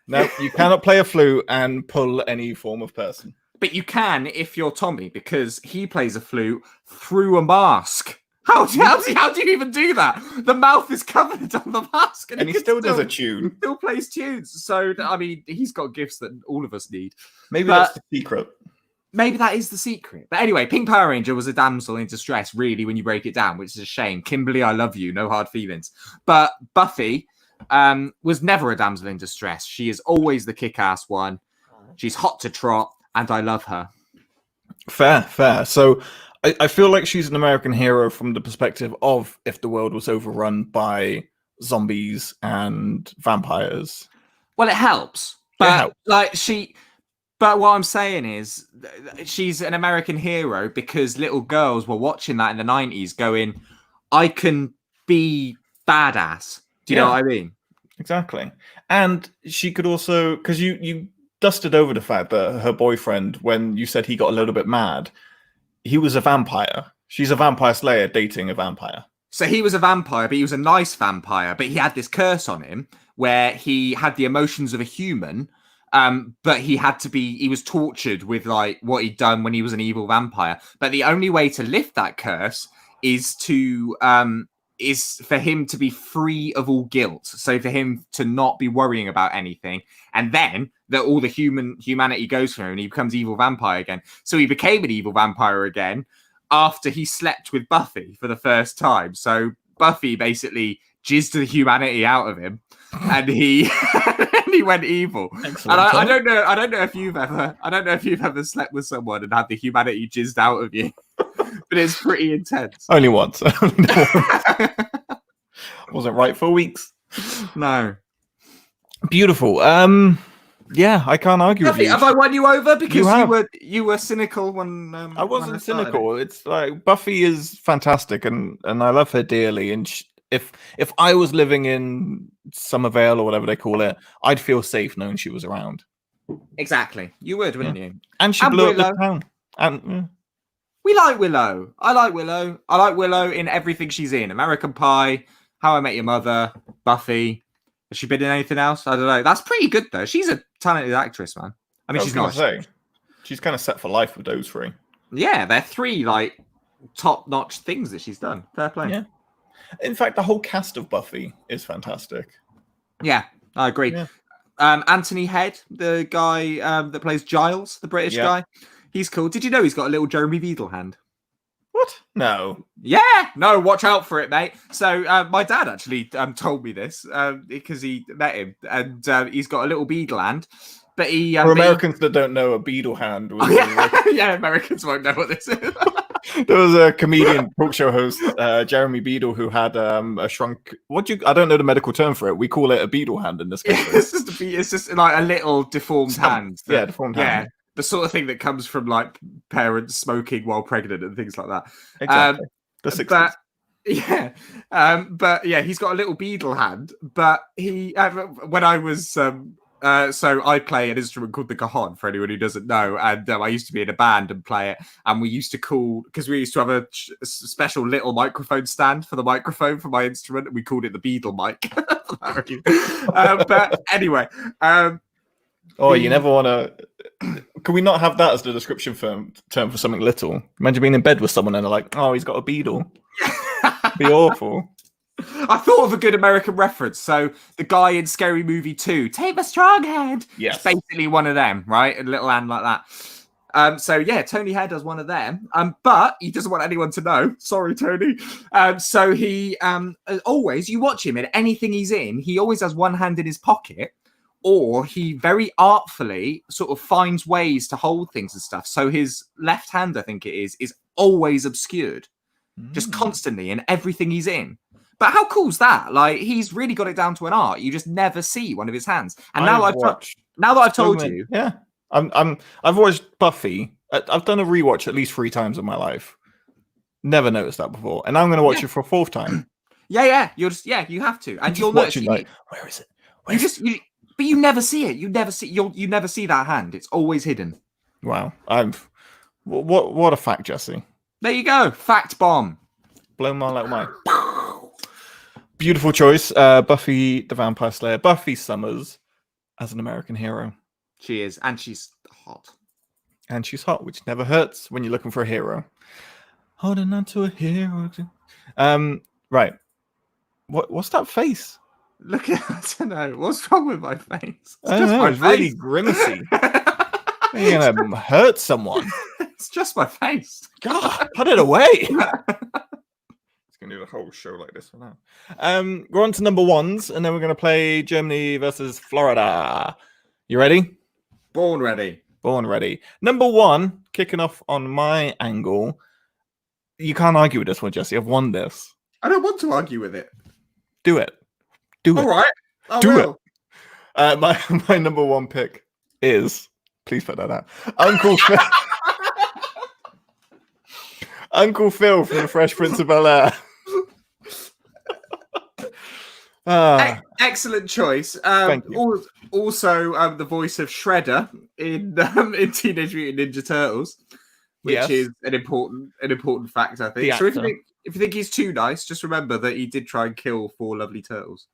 No, you cannot play a flute and pull any form of person. But you can if you're Tommy, because he plays a flute through a mask. How do you even do that? The mouth is covered on the mask. And he still does a tune. He still plays tunes. So, I mean, he's got gifts that all of us need. Maybe that's the secret. Maybe that is the secret. But anyway, Pink Power Ranger was a damsel in distress, really, when you break it down, which is a shame. Kimberly, I love you. No hard feelings. But Buffy was never a damsel in distress. She is always the kick-ass one. She's hot to trot. And I love her. Fair. So I feel like she's an American hero from the perspective of if the world was overrun by zombies and vampires. Well, it helps. But But what I'm saying is she's an American hero because little girls were watching that in the 90s going, I can be badass. Do you know what I mean? Exactly. And she could also, because you dusted over the fact that her boyfriend, when you said he got a little bit mad, he was a vampire. She's a vampire slayer dating a vampire. So he was a vampire, but he was a nice vampire. But he had this curse on him where he had the emotions of a human, but he was tortured with like what he'd done when he was an evil vampire. But the only way to lift that curse is for him to be free of all guilt. So for him to not be worrying about anything, and then that all the humanity goes from him and he becomes evil vampire again. So he became an evil vampire again after he slept with Buffy for the first time. So Buffy basically jizzed the humanity out of him, and he and he went evil. Excellent. And I don't know if you've ever slept with someone and had the humanity jizzed out of you, but it's pretty intense. Only once. Wasn't right for weeks. No. Beautiful. Yeah, I can't argue with you. Have I won you over because you were cynical when I wasn't cynical. It's like Buffy is fantastic, and I love her dearly. And if I was living in Summervale or whatever they call it, I'd feel safe knowing she was around. Exactly, you would, wouldn't you? And she blew up the town. And we like Willow. I like Willow. I like Willow in everything she's in. American Pie, How I Met Your Mother, Buffy. Has she been in anything else? I don't know. That's pretty good though. She's a talented actress, man. I mean, she's not. She's kind of set for life with those three. Yeah, they're three like top-notch things that she's done. Fair play. Yeah. In fact, the whole cast of Buffy is fantastic. Yeah, I agree. Yeah. Anthony Head, the guy that plays Giles, the British guy, he's cool. Did you know he's got a little Jeremy Beadle hand? What? No. Yeah. No, watch out for it, mate. So my dad actually told me this because he met him, and he's got a little beadle hand. But for Americans that don't know, a beadle hand was yeah, Americans won't know what this is. There was a comedian, talk show host, Jeremy Beadle, who had a shrunk. I don't know the medical term for it. We call it a beadle hand in this case. It's just like a little deformed hand. Deformed hand. The sort of thing that comes from like parents smoking while pregnant and things like that. Exactly. The 60s. But he's got a little beadle hand. But he, when I was, so I play an instrument called the cajon for anyone who doesn't know, and I used to be in a band and play it. And we used to because we used to have a special little microphone stand for the microphone for my instrument, and we called it the beadle mic. But anyway, you never want to. Can we not have that as the description term for something little? Imagine being in bed with someone and they're like, "Oh, he's got a beadle." Be awful. I thought of a good American reference. So the guy in Scary Movie 2, Take My Strong Hand. Yes. It's basically one of them, right? A little hand like that. Tony Head does one of them. But he doesn't want anyone to know. Sorry, Tony. So he always, you watch him in anything he's in, he always has one hand in his pocket, or he very artfully sort of finds ways to hold things and stuff. So his left hand, I think it is always obscured. Just constantly in everything he's in. But how cool's that? Like, he's really got it down to an art. You just never see one of his hands. And now that I've told you, I've watched Buffy. I've done a rewatch at least 3 times in my life. Never noticed that before, and I'm going to watch it for a 4th time. Yeah. You have to, and you'll notice. Like, where is it? But you never see it. You never see that hand. It's always hidden. Wow. What a fact, Jesse. There you go. Fact bomb. Blow my like my. Beautiful choice. Buffy the Vampire Slayer. Buffy Summers as an American hero. She is, and she's hot. And she's hot, which never hurts when you're looking for a hero. Holding on to a hero. Right. What's that face? Look at, I don't know. What's wrong with my face? It's really grimacy. You're gonna hurt someone. It's just my face. God, put it away. It's gonna do the whole show like this for now. We're on to number ones, and then we're gonna play Germany versus Florida. You ready? Born ready. Born ready. Number one, kicking off on my angle. You can't argue with this one, Jesse. I've won this. I don't want to argue with it. Do it. Do it. All right. Do it. My number one pick is, please put that out, Uncle Phil. Uncle Phil from the Fresh Prince of Bel-Air. Excellent choice. Thank you. Also, the voice of Shredder in Teenage Mutant Ninja Turtles. which Yes. is an important fact, I think. The So actor. if you think he's too nice, just remember that he did try and kill 4 lovely turtles.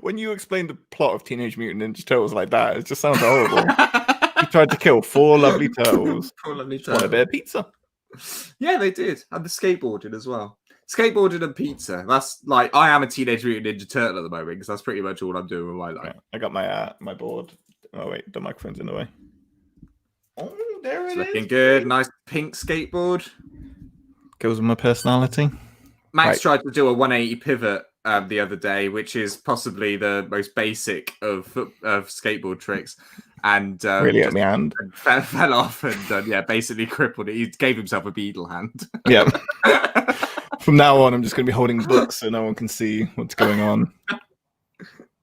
When you explain the plot of Teenage Mutant Ninja Turtles like that, it just sounds horrible. He tried to kill 4 lovely turtles. 4 lovely Just want a turtles. bit of pizza. Yeah, they did. And the skateboarding as well. Skateboarding and pizza. That's like, I am a Teenage Mutant Ninja Turtle at the moment because that's pretty much all I'm doing with my life. Yeah, I got my board. Oh wait, the microphone's in the way. Oh, there it is. Looking good. Nice pink skateboard. Goes with my personality. Max tried to do a 180 pivot the other day, which is possibly the most basic of skateboard tricks, and Really at my hand. Fell off and basically crippled it. He gave himself a beetle hand. Yeah. From now on, I'm just going to be holding books so no one can see what's going on.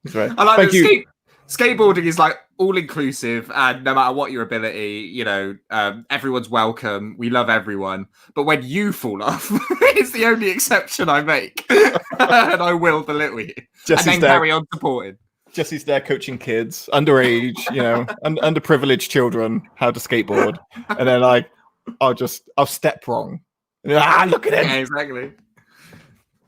That's right. I like Thank you. Skateboarding is like all inclusive, and no matter what your ability, everyone's welcome. We love everyone, but when you fall off, it's the only exception I make, and I will belittle you, Jesse's and then carry on supporting. Jesse's there coaching kids, underage, underprivileged children how to skateboard, and then I'll step wrong. Look at him! Yeah, exactly.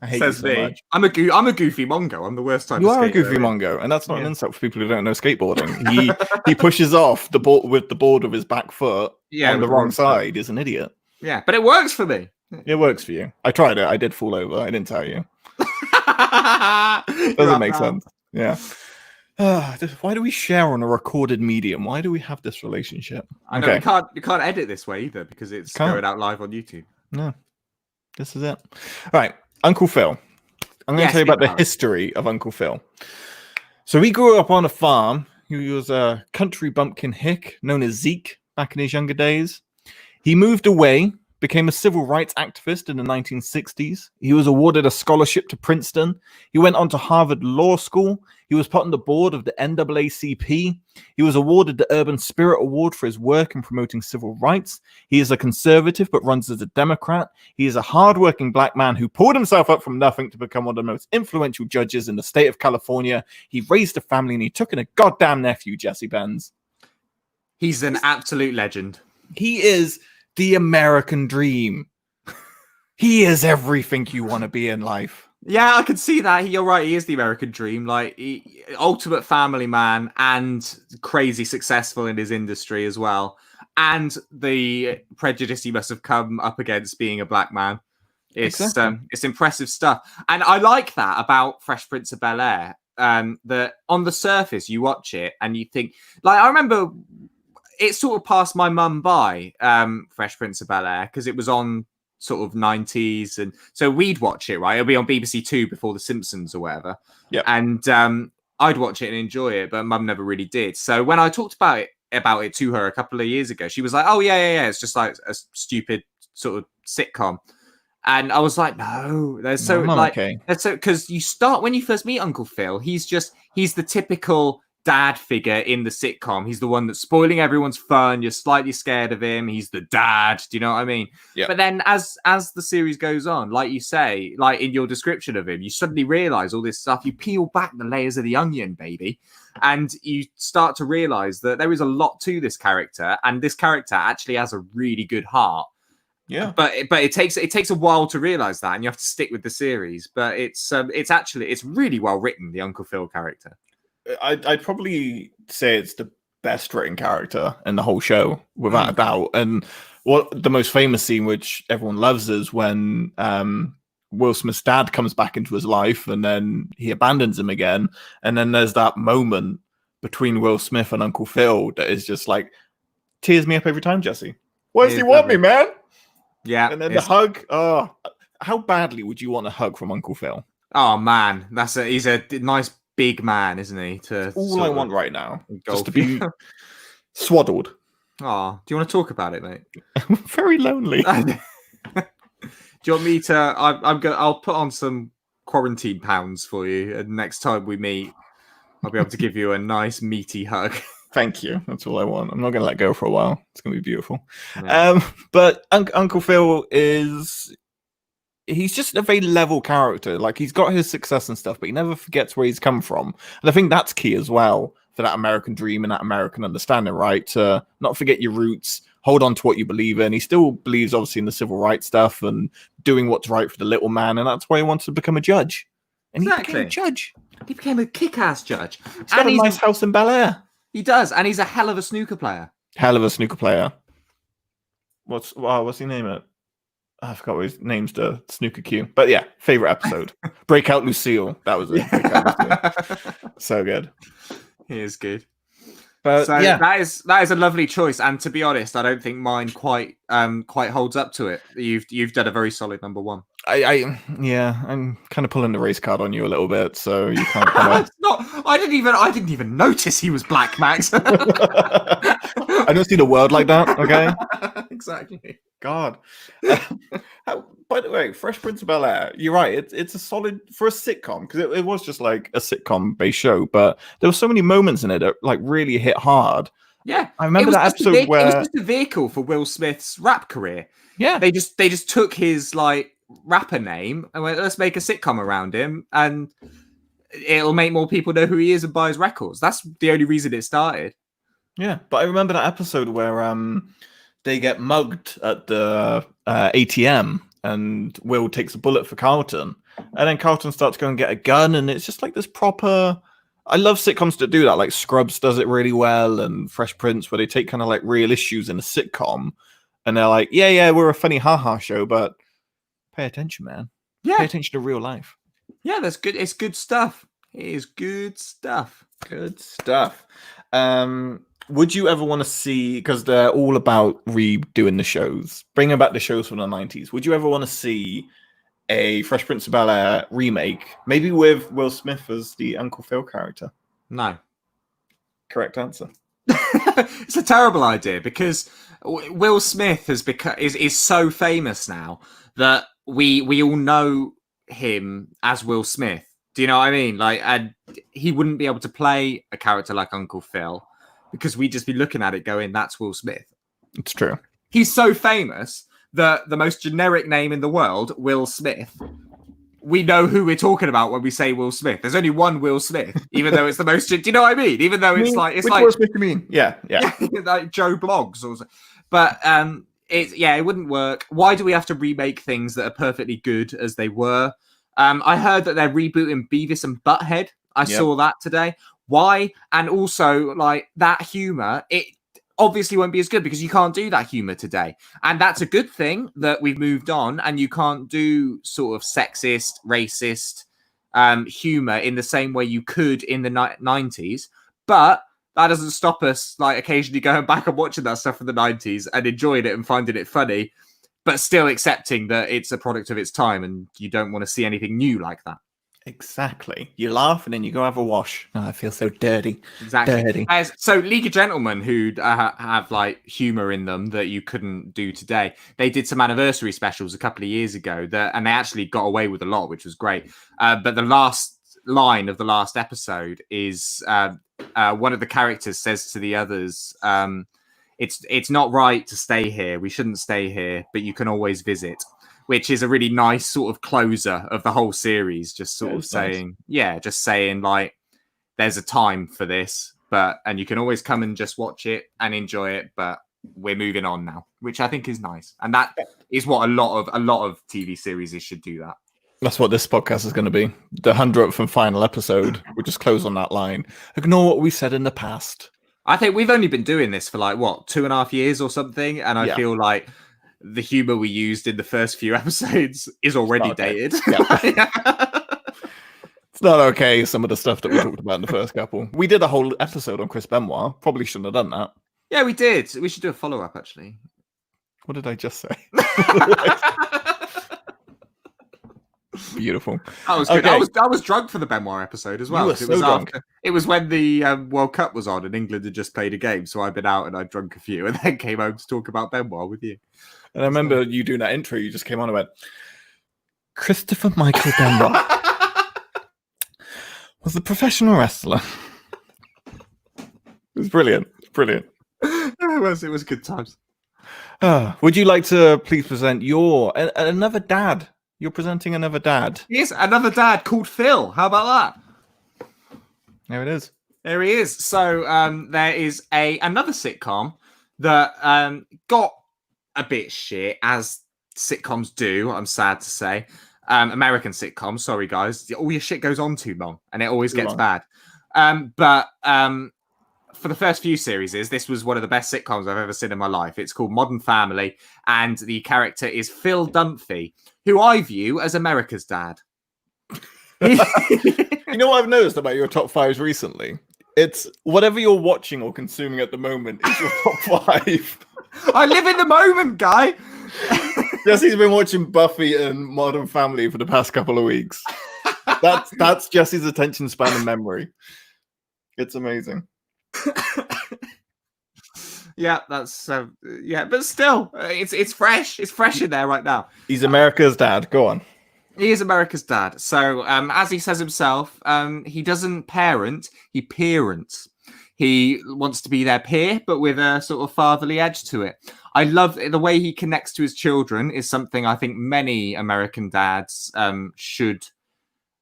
I hate Says you so me. much. I'm a goofy mongo. I'm the worst type. You of are a skater goofy ever. mongo, and that's not an insult for people who don't know skateboarding. He pushes off the board with the board of his back foot on the wrong side. He's an idiot. Yeah, but it works for me. It works for you. I tried it. I did fall over. I didn't tell you. Doesn't make sense. Yeah. Why do we share on a recorded medium? Why do we have this relationship? I know you can't edit this way either because it's going out live on YouTube. No, this is it. All right, Uncle Phil. I'm going to tell you about the history of Uncle Phil. So he grew up on a farm. He was a country bumpkin hick known as Zeke back in his younger days. He moved away, became a civil rights activist in the 1960s. He was awarded a scholarship to Princeton. He went on to Harvard Law School. He was put on the board of the NAACP. He was awarded the Urban Spirit Award for his work in promoting civil rights. He is a conservative but runs as a Democrat. He is a hardworking black man who pulled himself up from nothing to become one of the most influential judges in the state of California. He raised a family and he took in a goddamn nephew, Jesse Benz. He's an absolute legend. He is the American dream. He is everything you want to be in life. Yeah, I can see that. You're right. He is the American dream. Like, ultimate family man and crazy successful in his industry as well. And the prejudice he must have come up against being a black man. It's impressive stuff. And I like that about Fresh Prince of Bel-Air. That on the surface, you watch it and you think, like, I remember it sort of passed my mum by, Fresh Prince of Bel-Air, because it was on sort of 90s, and so we'd watch it, right? It'll be on BBC Two before The Simpsons or whatever. Yeah. And I'd watch it and enjoy it, but mum never really did. So when I talked about it to her a couple of years ago, she was like, "Oh yeah, it's just like a stupid sort of sitcom." And I was like, "No, there's so that's so because you start when you first meet Uncle Phil, he's the typical dad figure in the sitcom. He's the one that's spoiling everyone's fun. You're slightly scared of him. He's the dad. Do you know what I mean? Yeah. But then as the series goes on, like you say, like in your description of him, you suddenly realize all this stuff. You peel back the layers of the onion, baby, and you start to realize that there is a lot to this character, and this character actually has a really good heart. Yeah. But it takes a while to realize that, and you have to stick with the series. But it's really well written, the Uncle Phil character. I'd probably say it's the best written character in the whole show, without a doubt. And what the most famous scene, which everyone loves, is when Will Smith's dad comes back into his life and then he abandons him again. And then there's that moment between Will Smith and Uncle Phil that is just like, tears me up every time, Jesse. Why does he want me, man? Yeah. And then the hug. Oh, how badly would you want a hug from Uncle Phil? Oh, man. He's a nice big man, isn't he? All I want right now, just to be swaddled. Oh, do you want to talk about it, mate? I'm very lonely. Do you want me to? I'll put on some quarantine pounds for you, and next time we meet, I'll be able to give you a nice meaty hug. Thank you. That's all I want. I'm not going to let go for a while. It's going to be beautiful. Yeah. But Uncle Phil he's just a very level character. Like, he's got his success and stuff, but he never forgets where he's come from. And I think that's key as well for that American dream and that American understanding, right? To not forget your roots, hold on to what you believe in. He still believes, obviously, in the civil rights stuff and doing what's right for the little man, and that's why he wants to become a judge. And he became a judge. He became a kick-ass judge. He's got a nice house in Bel-Air. He does, and he's a hell of a snooker player. Hell of a snooker player. What's he name it? I forgot what his name's, the snooker cue. But yeah, favorite episode. Breakout Lucille. That was it. So good. He is good. But so yeah, that is a lovely choice. And to be honest, I don't think mine quite holds up to it. You've done a very solid number one. I'm kind of pulling the race card on you a little bit, so you can't. I didn't even notice he was black, Max. I don't see the world like that. Okay. Exactly. God. By the way, Fresh Prince of Bel-Air, you're right. It's a solid for a sitcom, because it was just like a sitcom-based show, but there were so many moments in it that like really hit hard. Yeah, I remember that episode where it was just a vehicle for Will Smith's rap career. Yeah, they just took his like rapper name and went, let's make a sitcom around him, and it'll make more people know who he is and buy his records. That's the only reason it started. Yeah, but I remember that episode where they get mugged at the ATM, and Will takes a bullet for Carlton, and then Carlton starts to go and get a gun, and it's just like this proper. I love sitcoms that do that, like Scrubs does it really well, and Fresh Prince, where they take kind of like real issues in a sitcom, and they're like, yeah, we're a funny haha show, but pay attention, man. Yeah, pay attention to real life. Yeah, that's good. It's good stuff. It is good stuff. Good stuff. Would you ever want to see, because they're all about redoing the shows, bringing back the shows from the 90s, would you ever want to see a Fresh Prince of Bel-Air remake, maybe with Will Smith as the Uncle Phil character? No. Correct answer. It's a terrible idea, because Will Smith has become is so famous now that we all know him as Will Smith. Do you know what I mean? Like, and he wouldn't be able to play a character like Uncle Phil, because we'd just be looking at it going, that's Will Smith. It's true. He's so famous that the most generic name in the world, Will Smith, we know who we're talking about when we say Will Smith. There's only one Will Smith, even though it's the most. Do you know what I mean? Even though it's which Will Smith you mean? Yeah. Like Joe Bloggs or something. But it wouldn't work. Why do we have to remake things that are perfectly good as they were? I heard that they're rebooting Beavis and Butthead. I saw that today. Why? And also, like, that humor, it obviously won't be as good because you can't do that humor today. And that's a good thing that we've moved on, and you can't do sort of sexist, racist humor in the same way you could in the 90s. But that doesn't stop us, like, occasionally going back and watching that stuff from the 90s and enjoying it and finding it funny, but still accepting that it's a product of its time and you don't want to see anything new like that. Exactly. You laugh and then you go have a wash. Oh, I feel so dirty. Exactly. Dirty. So League of Gentlemen, who have like humor in them that you couldn't do today, they did some anniversary specials a couple of years ago and they actually got away with a lot, which was great. But the last line of the last episode is one of the characters says to the others, it's not right to stay here. We shouldn't stay here, but you can always visit. Which is a really nice sort of closer of the whole series, just sort of saying, just saying like, there's a time for this, and you can always come and just watch it and enjoy it, but we're moving on now, which I think is nice. And that is what a lot of TV series should do that. That's what this podcast is going to be. The 100th and final episode. We'll just close on that line. Ignore what we said in the past. I think we've only been doing this for like, 2.5 years or something. And I feel like the humor we used in the first few episodes is already dated. Yeah. It's not okay, some of the stuff that we talked about in the first couple. We did a whole episode on Chris Benoit. Probably shouldn't have done that. Yeah, we did. We should do a follow-up, actually. What did I just say? Beautiful. That was good. Okay. I was drunk for the Benoit episode as well. You were so drunk. It was when the World Cup was on and England had just played a game, so I'd been out and I'd drunk a few and then came home to talk about Benoit with you. And I remember you doing that intro. You just came on and went, Christopher Michael Benoit was a professional wrestler. It was brilliant. Brilliant. It was good times. Would you like to please present another dad? You're presenting another dad. Yes, another dad called Phil. How about that? There it is. There he is. So there is another sitcom that got a bit shit, as sitcoms do, I'm sad to say. American sitcoms, sorry guys, all your shit goes on too long and it always gets bad. But for the first few series, this was one of the best sitcoms I've ever seen in my life. It's called Modern Family, and the character is Phil Dunphy, who I view as America's dad. You know what I've noticed about your top fives recently? It's whatever you're watching or consuming at the moment is your top five. I live in the moment, guy. Jesse's been watching Buffy and Modern Family for the past couple of weeks. That's Jesse's attention span and memory. It's amazing. Yeah, that's but still, it's fresh. It's fresh in there right now. He's America's dad. Go on. He is America's dad. So, as he says himself, he doesn't parent, he parents. He wants to be their peer, but with a sort of fatherly edge to it. I love the way he connects to his children is something I think many American dads should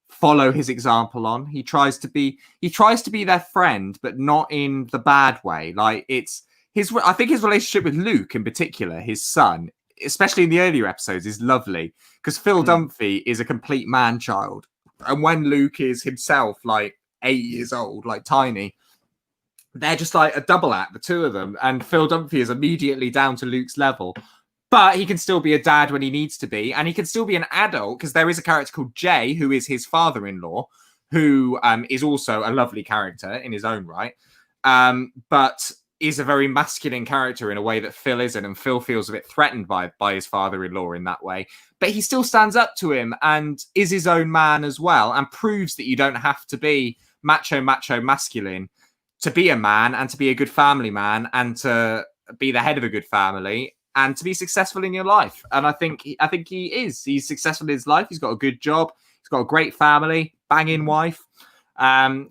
follow his example on. He tries to be their friend, but not in the bad way. Like I think his relationship with Luke in particular, his son, especially in the earlier episodes, is lovely because Phil Dunphy is a complete man child. And when Luke is himself like 8 years old, like tiny, they're just like a double act, the two of them. And Phil Dunphy is immediately down to Luke's level. But he can still be a dad when he needs to be. And he can still be an adult because there is a character called Jay, who is his father-in-law, who is also a lovely character in his own right. But is a very masculine character in a way that Phil isn't. And Phil feels a bit threatened by his father-in-law in that way. But he still stands up to him and is his own man as well. And proves that you don't have to be macho, masculine to be a man and to be a good family man and to be the head of a good family and to be successful in your life. And I think he is. He's successful in his life. He's got a good job. He's got a great family, banging wife, and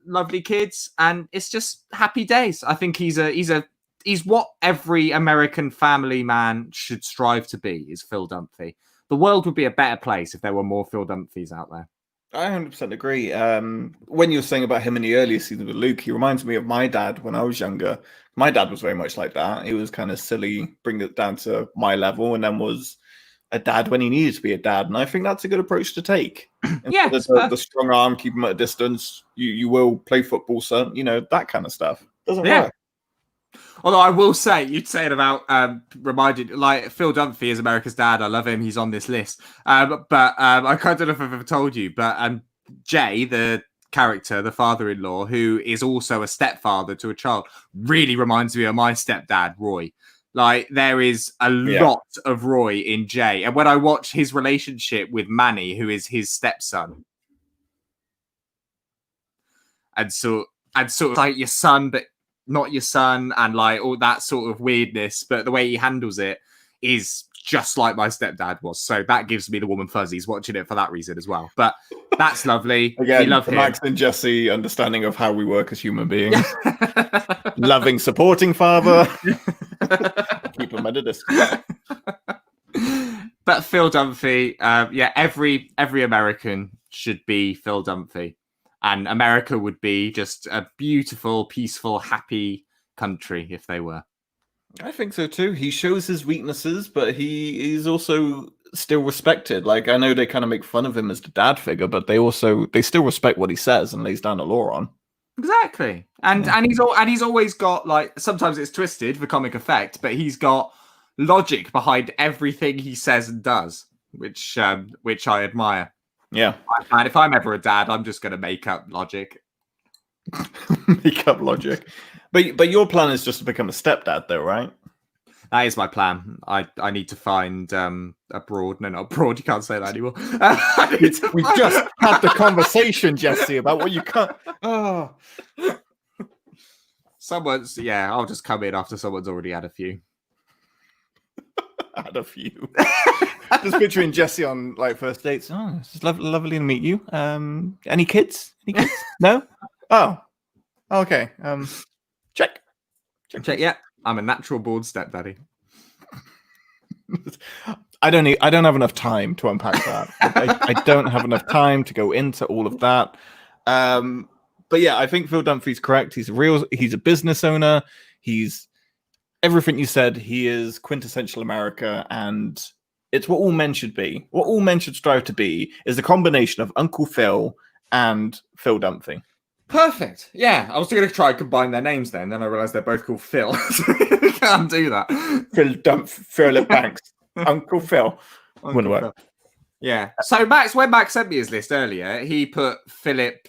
lovely kids. And it's just happy days. I think he's what every American family man should strive to be, is Phil Dunphy. The world would be a better place if there were more Phil Dunphys out there. I 100% agree. When you were saying about him in the earlier season with Luke, he reminds me of my dad when I was younger. My dad was very much like that. He was kind of silly, bring it down to my level, and then was a dad when he needed to be a dad. And I think that's a good approach to take. Yeah, the strong arm, keep him at a distance. You will play football, son. You know, that kind of stuff. Doesn't work. Although I will say, you'd say it about reminded, like Phil Dunphy is America's dad. I love him. He's on this list. But I don't know if I've ever told you, but Jay, the character, the father-in-law, who is also a stepfather to a child, really reminds me of my stepdad, Roy. Like there is a lot of Roy in Jay. And when I watch his relationship with Manny, who is his stepson, and sort of like your son, but not your son, and like all that sort of weirdness, but the way he handles it is just like my stepdad was. So that gives me the woman fuzzies watching it for that reason as well. But that's lovely. Again, we love him. Max and Jesse understanding of how we work as human beings. Loving, supporting father. Keep him at a distance. But Phil Dunphy, every American should be Phil Dunphy. And America would be just a beautiful, peaceful, happy country if they were. I think so too. He shows his weaknesses, but he is also still respected. Like I know they kind of make fun of him as the dad figure, but they still respect what he says and lays down the law on. Exactly. And he's always got, like, sometimes it's twisted for comic effect, but he's got logic behind everything he says and does, which I admire. Yeah. And if I'm ever a dad, I'm just going to make up logic. Make up logic. But your plan is just to become a stepdad, though, right? That is my plan. I need to find abroad. No, not abroad. You can't say that anymore. We just had the conversation, Jesse, about what you can't. Oh. I'll just come in after someone's already had a few. Had a few. Just picturing Jesse on like first dates. Oh, it's lovely to meet you. Any kids? No? Oh. Okay. Check. Yeah. I'm a natural born stepdaddy. I don't have enough time to unpack that. I don't have enough time to go into all of that. But yeah, I think Phil Dunphy's correct. He's a business owner. He's everything you said. He is quintessential America, and it's what all men should be. What all men should strive to be is a combination of Uncle Phil and Phil Dunphy. Perfect. Yeah, I was going to try and combine their names then I realised they're both called Phil. You can't do that. Philip Banks. Uncle Phil. Wouldn't work. Yeah. So when Max sent me his list earlier, he put Philip,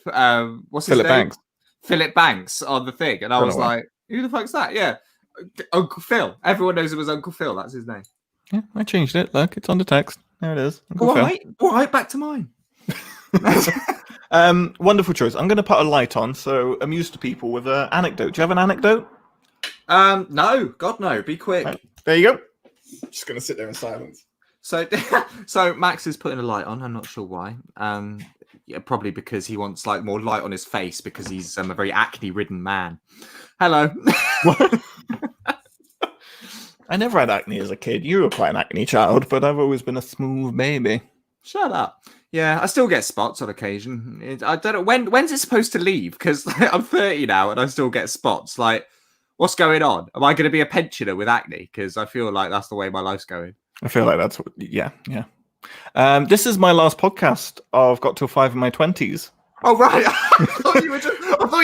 what's his Philip name? Banks. Philip Banks on the thing. And I was like, who the fuck's that? Yeah. Uncle Phil. Everyone knows it was Uncle Phil. That's his name. Yeah, I changed it. Look, it's on the text. There it is. All right, back to mine. Wonderful choice. I'm going to put a light on, so amuse the people with an anecdote. Do you have an anecdote? No. God, no. Be quick. Right. There you go. Just going to sit there in silence. So Max is putting a light on. I'm not sure why. Yeah, probably because he wants like more light on his face because he's a very acne-ridden man. Hello. What? I never had acne as a kid. You were quite an acne child, but I've always been a smooth baby. Shut up. Yeah, I still get spots on occasion. I don't know when's it supposed to leave because I'm 30 now and I still get spots. Like, what's going on? Am I going to be a pensioner with acne? Because I feel like that's the way my life's going. I feel like that's what. Yeah. This is my last podcast. I've got till 5 in my 20s. Oh right, I thought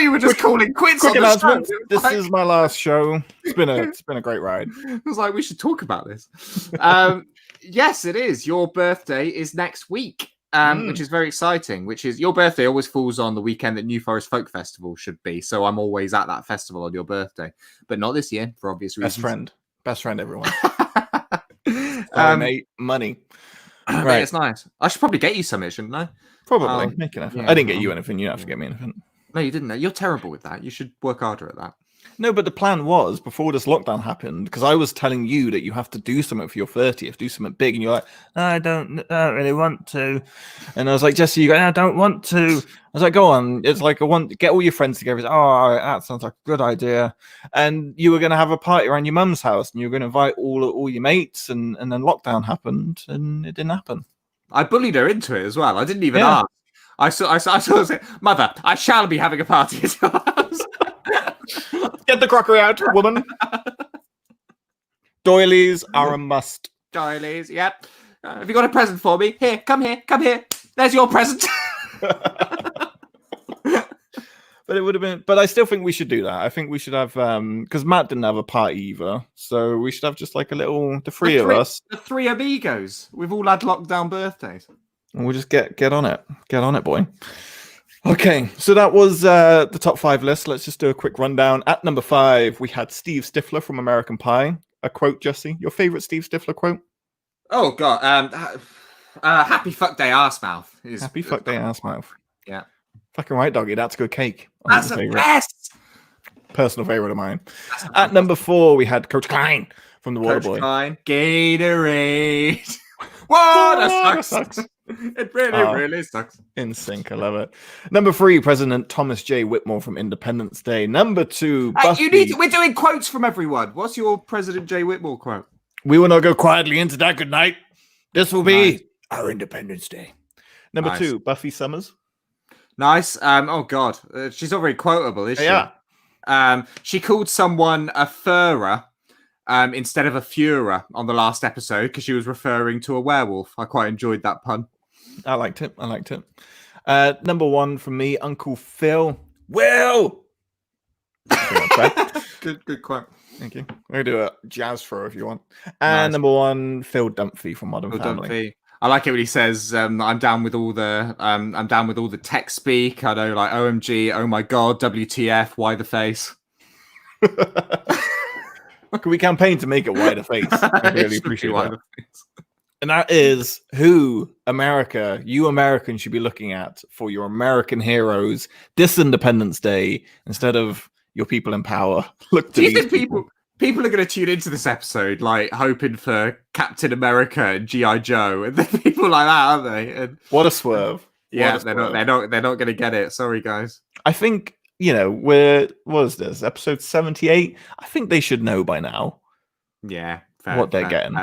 you were just calling quits on the show. This is my last show. It's been a great ride. I was like, we should talk about this. Yes, it is. Your birthday is next week, which is very exciting. Which is your birthday always falls on the weekend that New Forest Folk Festival should be. So I'm always at that festival on your birthday, but not this year for obvious reasons. Best friend, everyone. Mate, money. Right, it's nice. I should probably get you something, shouldn't I? Probably. Make an effort. Yeah, I didn't get you anything. You don't have to get me anything. No, you didn't. You're terrible with that. You should work harder at that. No, but the plan was before this lockdown happened, because I was telling you that you have to do something for your 30th, do something big, and you're like, I don't really want to. And I was like, Jesse, you go, I don't want to. I was like, go on. It's like, I want get all your friends together. Like, all right, that sounds like a good idea. And you were going to have a party around your mum's house, and you were going to invite all your mates, and then lockdown happened, and it didn't happen. I bullied her into it as well. I didn't even ask. I saw say, Mother, I shall be having a party at your house. Get the crockery out, woman. Doilies are a must. Doilies, yep. Have you got a present for me? Here, come here. There's your present. But it would have been. But I still think we should do that. I think we should have because Matt didn't have a party either, so we should have just like the three of us, the three amigos. We've all had lockdown birthdays, and we'll just get on it, boy. Okay, so that was the top 5 list. Let's just do a quick rundown. At number 5, we had Steve Stifler from American Pie. A quote, Jesse. Your favorite Steve Stifler quote? Oh God, happy fuck day arse mouth. Happy fuck day arse mouth. Yeah. Fucking right, doggy. That's a good cake. That's the best. Personal favorite of mine. At number 4, we had Coach Klein from the Waterboy. Klein. Gatorade. Water sucks. It really sucks. In sync, I love it. Number 3, President Thomas J. Whitmore from Independence Day. Number 2, Buffy. We're doing quotes from everyone. What's your President J. Whitmore quote? We will not go quietly into that good night. This will be our Independence Day. Number 2, Buffy Summers. Nice. Oh God, she's not very quotable, is she? Yeah. She called someone a furrer instead of a Führer on the last episode because she was referring to a werewolf. I quite enjoyed that pun. I liked it. Number 1 from me, Uncle Phil. Will. Good quote. Thank you. We're gonna do a jazz throw if you want. And number 1, Phil Dunphy from Modern Family. Dunphy. I like it when he says, "I'm down with all the tech speak." I know, like OMG, oh my God, WTF, why the face? Can we campaign to make it why the face? I really appreciate that. And that is who you Americans should be looking at for your American heroes this Independence Day instead of your people in power. Look to Do you think people are going to tune into this episode like hoping for Captain America and G.I. Joe and people like that, aren't they? And what a swerve! They're not going to get it. Sorry, guys. I think what is this episode 78? I think they should know by now. Yeah. What they're getting. Do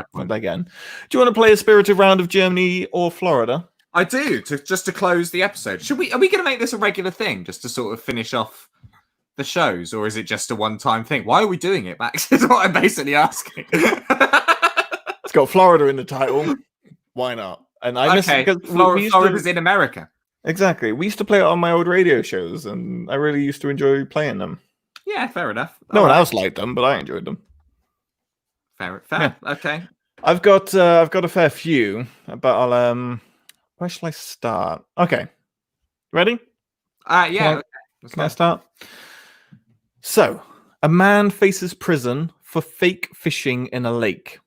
you want to play a spirited round of Germany or Florida? I do. Just to close the episode. Are we going to make this a regular thing, just to sort of finish off the shows, or is it just a one-time thing? Why are we doing it, Max? Is what I'm basically asking. It's got Florida in the title. Why not? And I miss it because Florida's in America. Exactly. We used to play it on my old radio shows, and I really used to enjoy playing them. Yeah, fair enough. No one else liked them, but I enjoyed them. Fair. Yeah. Okay. I've got a fair few, but I'll where shall I start? Okay. Ready? Yeah. Can I start? So, a man faces prison for fake fishing in a lake.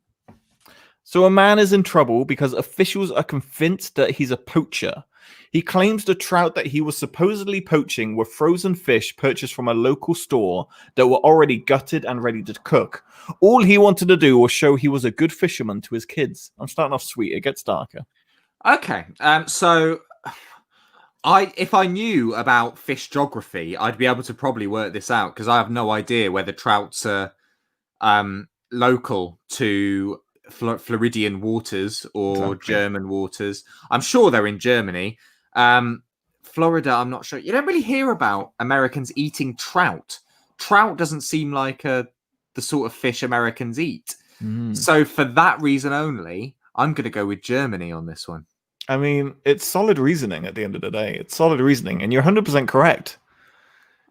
So, a man is in trouble because officials are convinced that he's a poacher. He claims the trout that he was supposedly poaching were frozen fish purchased from a local store that were already gutted and ready to cook. All he wanted to do was show he was a good fisherman to his kids. I'm starting off sweet. It gets darker. Okay. So if I knew about fish geography, I'd be able to probably work this out because I have no idea whether trouts are local to Floridian waters or German waters. I'm sure they're in Germany. Florida, I'm not sure. You don't really hear about Americans eating trout. Trout doesn't seem like the sort of fish Americans eat. So for that reason only, I'm going to go with Germany on this one. I mean, it's solid reasoning at the end of the day. It's solid reasoning, and you're 100% correct.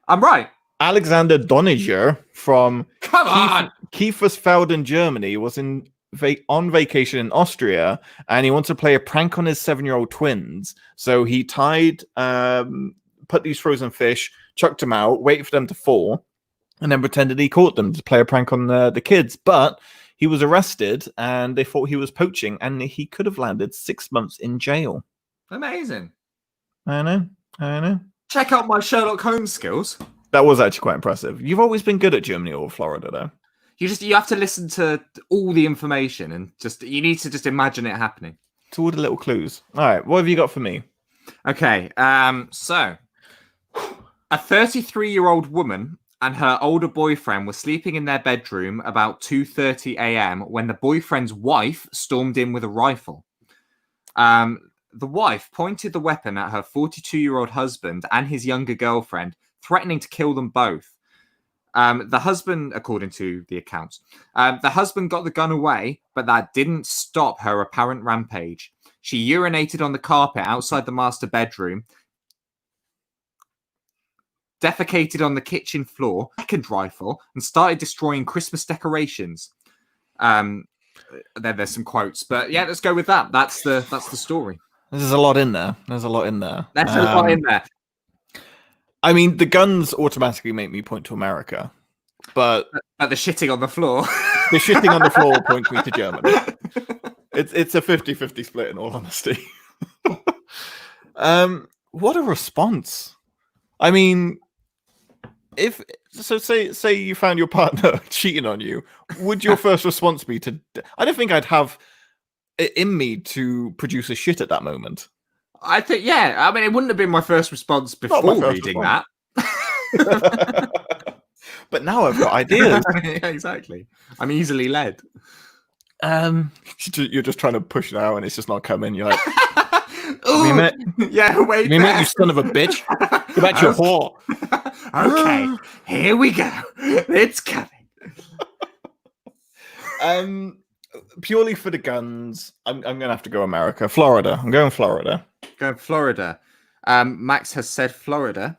I'm right. Alexander Doniger from Kiefersfelden, Germany was on vacation in Austria, and he wanted to play a prank on his 7-year-old twins. So he put these frozen fish, chucked them out, waited for them to fall, and then pretended he caught them to play a prank on the kids. But he was arrested, and they thought he was poaching, and he could have landed 6 months in jail. Amazing. I know. Check out my Sherlock Holmes skills. That was actually quite impressive. You've always been good at Germany or Florida, though. You have to listen to all the information, and you need to just imagine it happening. To all the little clues. All right, what have you got for me? Okay, so a 33-year-old woman and her older boyfriend were sleeping in their bedroom about 2:30 a.m. when the boyfriend's wife stormed in with a rifle. The wife pointed the weapon at her 42-year-old husband and his younger girlfriend, threatening to kill them both. The husband, according to the accounts, the husband got the gun away, but that didn't stop her apparent rampage. She urinated on the carpet outside the master bedroom, defecated on the kitchen floor, second rifle, and started destroying Christmas decorations. There's some quotes, but yeah, let's go with that. That's the story. There's a lot in there. There's a lot in there. I mean, the guns automatically make me point to America, but the shitting on the floor. The shitting on the floor points me to Germany. It's a 50-50 split, in all honesty. What a response! I mean, say you found your partner cheating on you, would your first response be to? I don't think I'd have it in me to produce a shit at that moment. I think, yeah. I mean, it wouldn't have been my first response before reading that. But now I've got ideas. Yeah, exactly. I'm easily led. You're just trying to push it out, and it's just not coming. You're like, yeah, wait. You you son of a bitch. Go back to your whore. Okay, here we go. It's coming. Purely for the guns, I'm gonna have to go America. Florida. I'm going Florida. Going Florida. Max has said Florida,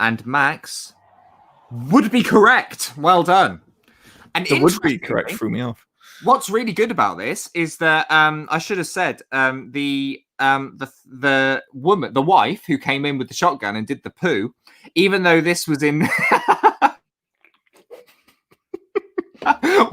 and Max would be correct. Well done. And it would be correct. Threw me off. What's really good about this is that I should have said the woman, the wife who came in with the shotgun and did the poo, even though this was in.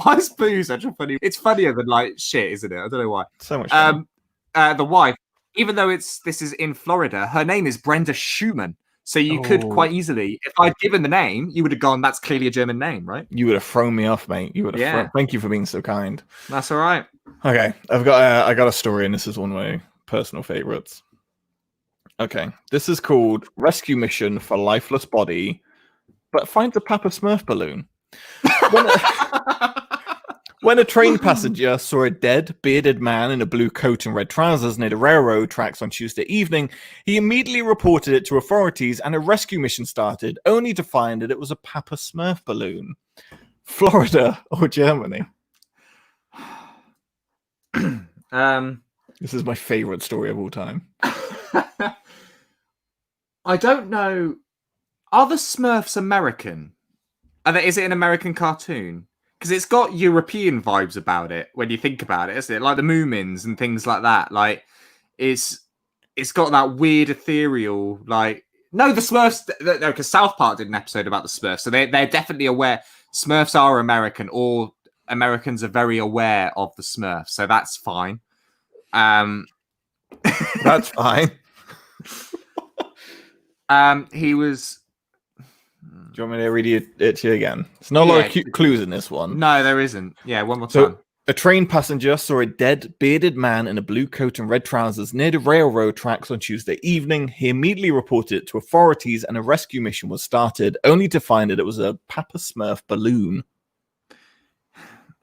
Why is poo such a funny? It's funnier than like shit, isn't it? I don't know why. So much fun. The wife, even though this is in Florida, her name is Brenda Schumann. So you could quite easily, if I'd given the name, you would have gone, that's clearly a German name, right? You would have thrown me off, mate. You would have. Thank you for being so kind. That's all right. Okay, I got a story, and this is one of my personal favorites. Okay, this is called Rescue Mission for Lifeless When a train passenger saw a dead, bearded man in a blue coat and red trousers near the railroad tracks on Tuesday evening, he immediately reported it to authorities and a rescue mission started, only to find that it was a Papa Smurf balloon. Florida or Germany? This is my favorite story of all time. I don't know. Are the Smurfs American? Is it an American cartoon? Because it's got European vibes about it when you think about it, isn't it? Like the Moomins and things like that. Like it's got that weird ethereal, like no, the Smurfs. No, because South Park did an episode about the Smurfs, so they're definitely aware. Smurfs are American, or Americans are very aware of the Smurfs, so that's fine. That's fine. He was. Do you want me to read it to you again? There's not a lot of clues in this one. No, there isn't. Yeah, one more time. A train passenger saw a dead, bearded man in a blue coat and red trousers near the railroad tracks on Tuesday evening. He immediately reported it to authorities and a rescue mission was started, only to find that it was a Papa Smurf balloon.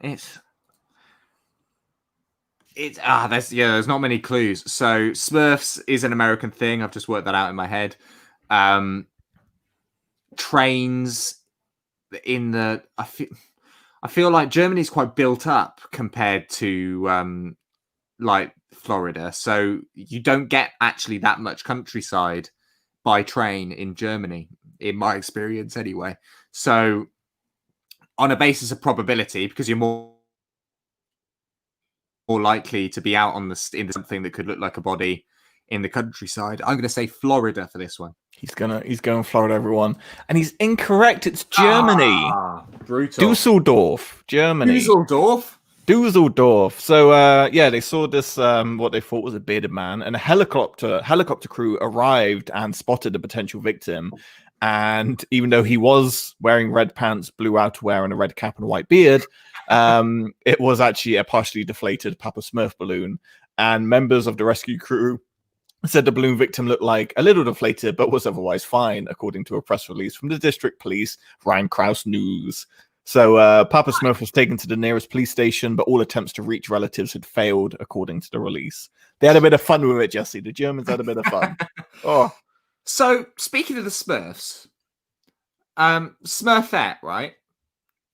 There's not many clues. So Smurfs is an American thing. I've just worked that out in my head. Trains in the I feel like Germany's quite built up compared to like Florida, so you don't get actually that much countryside by train in Germany, in my experience anyway. So on a basis of probability, because you're more likely to be out in something that could look like a body in the countryside, I'm going to say Florida for this one. He's going Florida, everyone, and he's incorrect. It's Germany. Brutal. Dusseldorf, Germany. Dusseldorf. So they saw this what they thought was a bearded man, and a helicopter crew arrived and spotted a potential victim. And even though he was wearing red pants, blue outerwear, and a red cap and a white beard, it was actually a partially deflated Papa Smurf balloon. And members of the rescue crew said the balloon victim looked like a little deflated, but was otherwise fine, according to a press release from the district police, Ryan Krause News. So Papa Smurf was taken to the nearest police station, but all attempts to reach relatives had failed, according to the release. They had a bit of fun with it, Jesse. The Germans had a bit of fun. Oh. So, speaking of the Smurfs, Smurfette, right?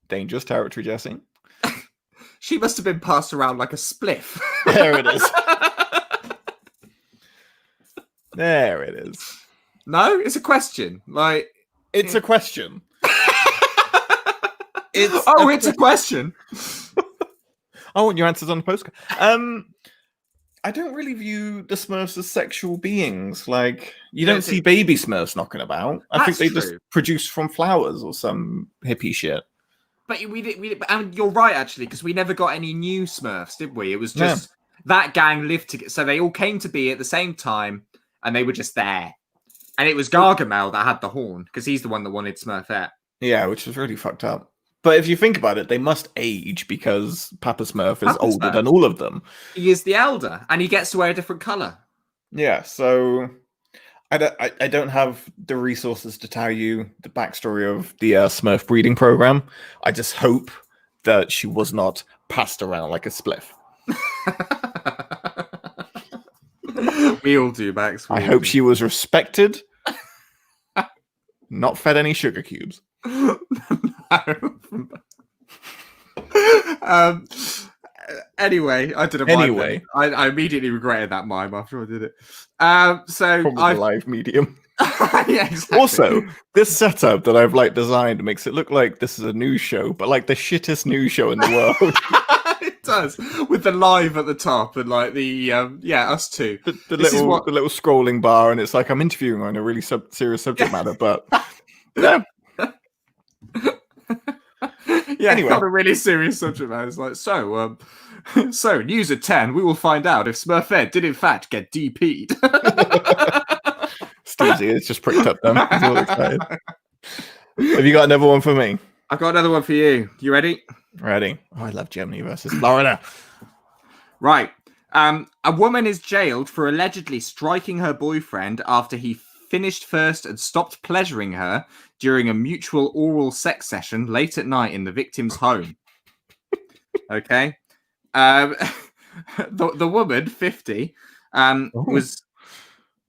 Dangerous territory, Jesse. She must have been passed around like a spliff. There it is. There it is. No, it's a question. Like, it's a question. It's a question. I want your answers on the postcard. I don't really view the Smurfs as sexual beings. Like, you don't see baby Smurfs knocking about. I think they just produce from flowers or some hippie shit. But and you're right, actually, because we never got any new Smurfs, did we? It was just that gang lived together. So they all came to be at the same time, and they were just there. And it was Gargamel that had the horn, because he's the one that wanted Smurfette. Yeah, which was really fucked up. But if you think about it, they must age because Papa Smurf is older than all of them. He is the elder, and he gets to wear a different colour. Yeah, so I don't have the resources to tell you the backstory of the Smurf breeding program. I just hope that she was not passed around like a spliff. We all do, Max. I hope she was respected, not fed any sugar cubes. Anyway, I didn't mind. I immediately regretted that mime after I did it. So probably live medium. Yeah, exactly. Also, this setup that I've designed makes it look like this is a news show, but like the shittest news show in the world. It does, with the live at the top and the us two. The little scrolling bar, and it's like I'm interviewing on a really serious subject matter, but yeah. Yeah, anyway, not a really serious subject matter. It's like, so news at 10, we will find out if Smurfette did in fact get DP'd. Steve's ears just pricked up then. He's all excited. Have you got another one for me? I've got another one for you. You ready? Ready. Oh, I love Germany versus Florida. Right. A woman is jailed for allegedly striking her boyfriend after he finished first and stopped pleasuring her during a mutual oral sex session late at night in the victim's home. Okay. The woman, 50, was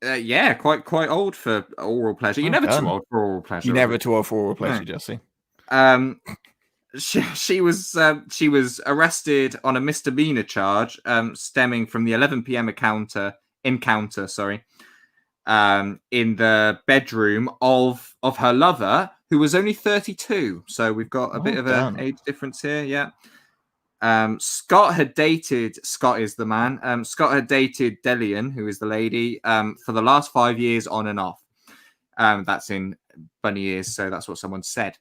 quite old for oral pleasure. You're never too old for oral pleasure. You never too old for oral pleasure, No. Jesse. She was arrested on a misdemeanor charge stemming from the 11 p.m. encounter, in the bedroom of her lover, who was only 32. So we've got a bit of an age difference here. Yeah. Scott is the man. Scott had dated Delian, who is the lady, for the last 5 years on and off. That's in bunny ears, so that's what someone said.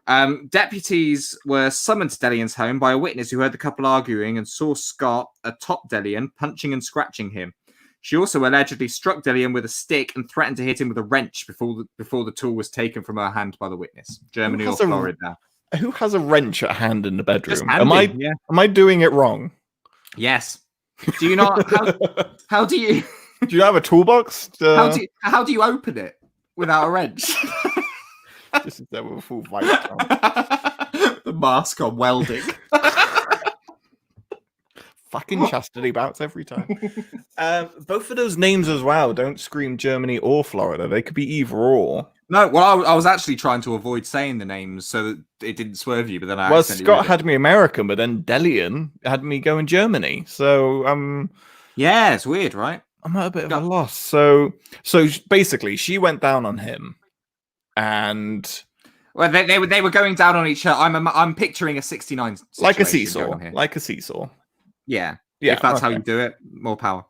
Deputies were summoned to Delian's home by a witness who heard the couple arguing and saw Scott atop Delian, punching and scratching him. She also allegedly struck Delian with a stick and threatened to hit him with a wrench before the tool was taken from her hand by the witness. Germany or Florida. Who has a wrench at hand in the bedroom? Handy, am I doing it wrong? Yes. Do you not? How do you? Do you have a toolbox? How do you open it without a wrench? This is with a full vice. The mask on welding. Fucking chastity bouts every time. Both of those names as well don't scream Germany or Florida. They could be either or. No, well, I was actually trying to avoid saying the names so that it didn't swerve you, but then Scott had me American, but then Delian had me going Germany. So yeah, it's weird, right? I'm at a bit of a loss. So basically, she went down on him, and well, they were going down on each other. I'm picturing a 69 like a seesaw. Yeah. If that's how you do it, more power.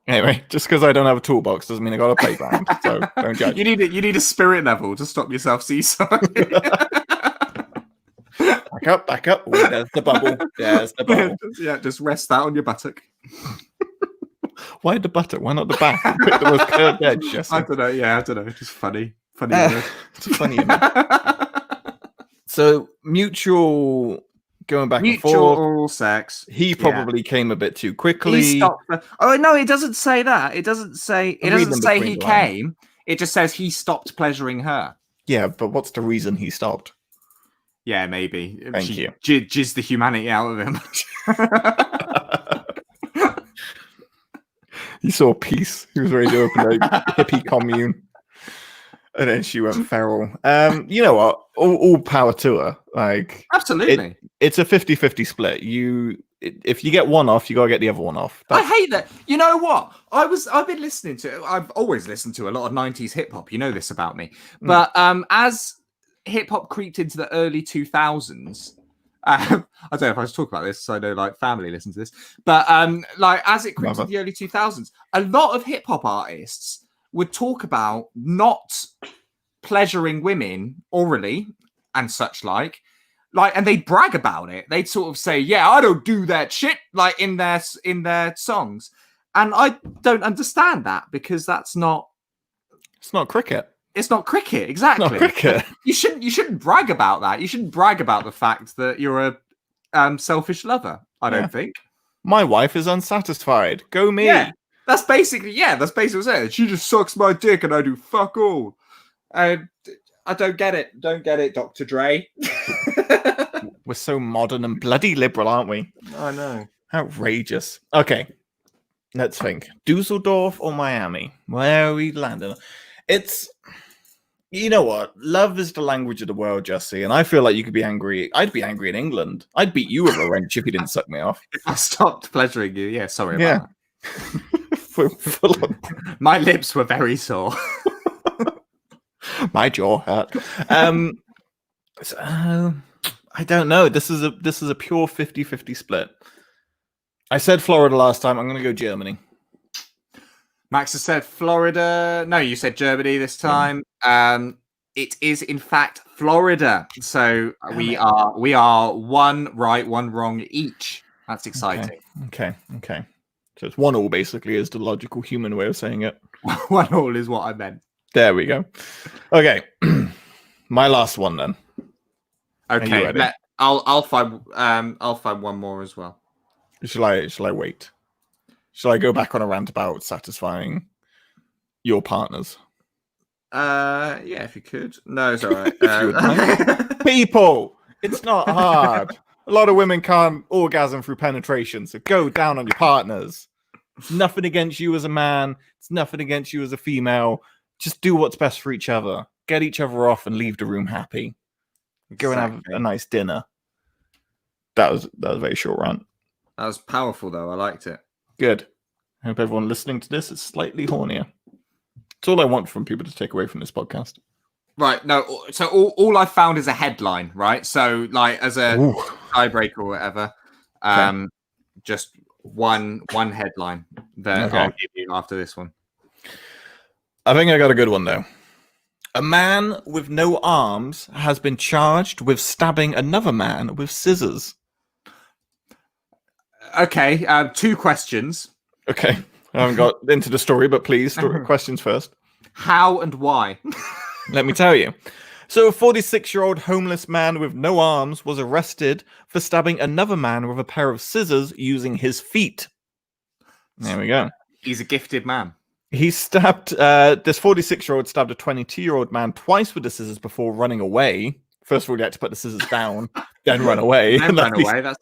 Anyway, just because I don't have a toolbox doesn't mean I got a playground. So don't judge. You need a spirit level to stop yourself seesawing. Back up. Ooh, there's the bubble. Yeah, just rest that on your buttock. Why the buttock? Why not the back? Pick the most curved edge, Jesse. I don't know. Yeah, I don't know. Just funny. It's funny. So mutual. Going back and forth. Oral sex. He probably came a bit too quickly. He stopped. Oh no, it doesn't say that. It doesn't say he came. It just says he stopped pleasuring her. Yeah, but what's the reason he stopped? Yeah, maybe. Thank you. Jizzed the humanity out of him. He saw peace. He was ready to open a hippie commune. And then she went feral. You know what? All power to her. Like, absolutely. It's a 50-50 split. If you get one off, you gotta get the other one off. I hate that. You know what? I've been listening to. I've always listened to a lot of 90s hip hop. You know this about me. But as hip hop creeped into the early 2000s, I don't know if I was talking about this, so I know like family listen to this. But like as it creeped into the early 2000s, a lot of hip hop artists would talk about not pleasuring women orally and such like, and they'd brag about it. They'd sort of say, "Yeah, I don't do that shit," like in their songs. And I don't understand that because that's not. It's not cricket. It's not cricket, exactly. It's not cricket. You shouldn't brag about that. You shouldn't brag about the fact that you're a selfish lover. I don't think. My wife is unsatisfied. Go me. Yeah. That's basically what I'm saying. She just sucks my dick and I do fuck all. I don't get it. Don't get it, Dr. Dre. We're so modern and bloody liberal, aren't we? I know. Outrageous. Okay. Let's think. Dusseldorf or Miami? Where are we landing? It's... You know what? Love is the language of the world, Jesse. And I feel like you could be angry. I'd be angry in England. I'd beat you with a wrench if you didn't suck me off. If I stopped pleasuring you. Yeah, sorry about that. My lips were very sore. My jaw hurt. So, I don't know. This is a pure 50-50 split. I said Florida last time. I'm going to go Germany. Max has said Florida. No, you said Germany this time. It is in fact Florida. So we are one right, one wrong each. That's exciting. Okay. So it's 1-1 basically is the logical human way of saying it. 1-1 is what I meant. There we go. Okay. My last one then. Okay. I'll find one more as well. Shall I wait? Shall I go back on a rant about satisfying your partners? Yeah, if you could. No, it's all right. People, it's not hard. A lot of women can't orgasm through penetration, so go down on your partners. It's nothing against you as a man. It's nothing against you as a female. Just do what's best for each other. Get each other off and leave the room happy. Go and have a nice dinner. That was a very short rant. That was powerful, though. I liked it. Good. I hope everyone listening to this is slightly hornier. It's all I want from people to take away from this podcast. Right. No. So all I found is a headline. Right. So like as a tiebreaker or whatever, just one headline that I'll give you after this one. I think I got a good one though. A man with no arms has been charged with stabbing another man with scissors. Okay. 2 questions. Okay. I haven't got into the story, but please, questions first. How and why? Let me tell you. So a 46-year-old homeless man with no arms was arrested for stabbing another man with a pair of scissors using his feet. There we go. He's a gifted man. He stabbed, this 46-year-old stabbed a 22-year-old man twice with the scissors before running away. First of all, he had to put the scissors down, then run away. Then run away.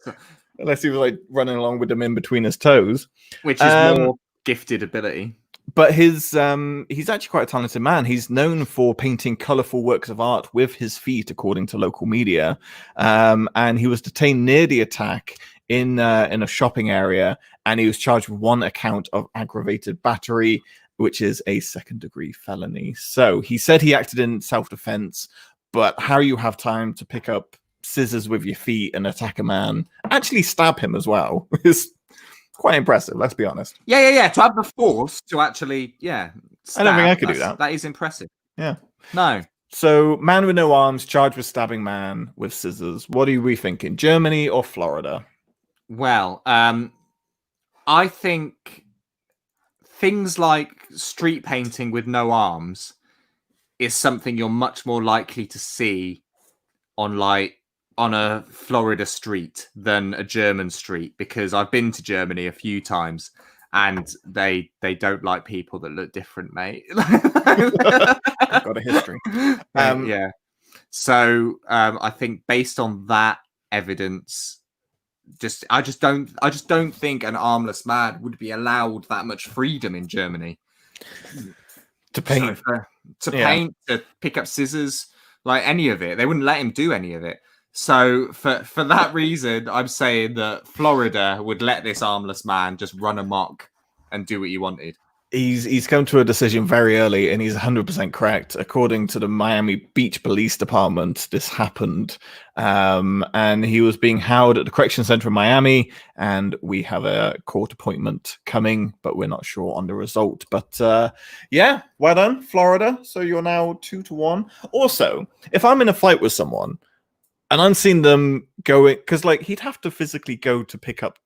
Unless he was like running along with them in between his toes. Which is more gifted ability. But he's actually quite a talented man. He's known for painting colorful works of art with his feet, according to local media. And he was detained near the attack in a shopping area, and he was charged with 1 account of aggravated battery, which is a 2nd-degree felony. So he said he acted in self-defense, but how you have time to pick up scissors with your feet and attack a man, actually stab him as well, is quite impressive, let's be honest. Yeah. To have the force to actually, stab, I don't think I could do that. That is impressive. Yeah. No. So, man with no arms charged with stabbing man with scissors. What are we thinking? Germany or Florida? Well, I think things like street painting with no arms is something you're much more likely to see on a Florida street than a German street, because I've been to Germany a few times and they don't like people that look different, mate. I've got a history. Yeah. So I think based on that evidence, I just don't think an armless man would be allowed that much freedom in Germany To paint, paint, to pick up scissors, like any of it. They wouldn't let him do any of it. So for that reason, I'm saying that Florida would let this armless man just run amok and do what he wanted. He's come to a decision very early, and he's 100% correct. According to the Miami Beach Police Department, this happened. And he was being held at the correction center in Miami, and we have a court appointment coming, but we're not sure on the result. But yeah, well done, Florida. So you're now 2-1. Also, if I'm in a fight with someone and I'm seeing them going, because like he'd have to physically go to pick up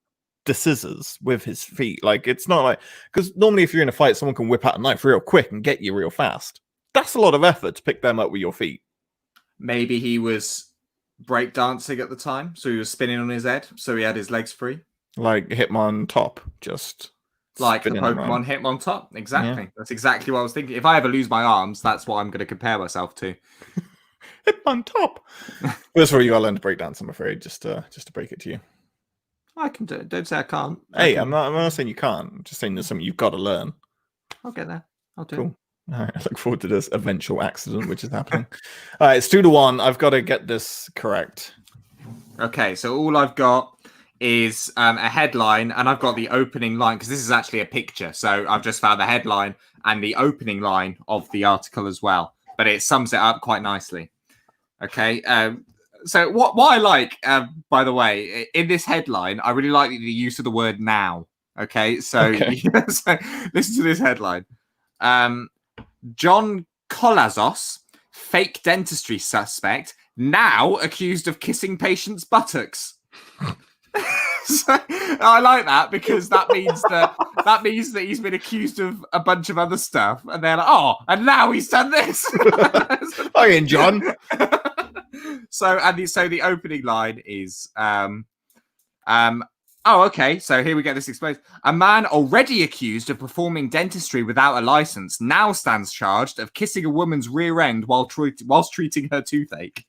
the scissors with his feet. Like, it's not like, because normally if you're in a fight, someone can whip out a knife real quick and get you real fast. That's a lot of effort to pick them up with your feet. Maybe he was breakdancing at the time, so he was spinning on his head, so he had his legs free. Like Hitmon top, just like the Pokemon Hitmon top. Exactly. Yeah. That's exactly what I was thinking. If I ever lose my arms, that's what I'm going to compare myself to. Hitmon top. First of all, you got to learn to breakdance, I'm afraid, just to break it to you. I can do it. Don't say I can't. Hey, I'm not saying you can't. I'm just saying there's something you've got to learn. I'll get there. I'll do cool. it. All right, I look forward to this eventual accident, which is happening. All right, it's 2-1. I've got to get this correct. Okay, so all I've got is a headline, and I've got the opening line, because this is actually a picture. So I've just found the headline and the opening line of the article as well. But it sums it up quite nicely. Okay, so what I like, by the way, in this headline, I really like the use of the word now. Okay, so, so listen to this headline. John Colazos, fake dentistry suspect, now accused of kissing patients' buttocks. So, I like that, because that means that he's been accused of a bunch of other stuff, and they're like, oh, and now he's done this. Hi, in John. So the opening line is okay, so here we get this explained. A man already accused of performing dentistry without a license now stands charged of kissing a woman's rear end whilst treating her toothache.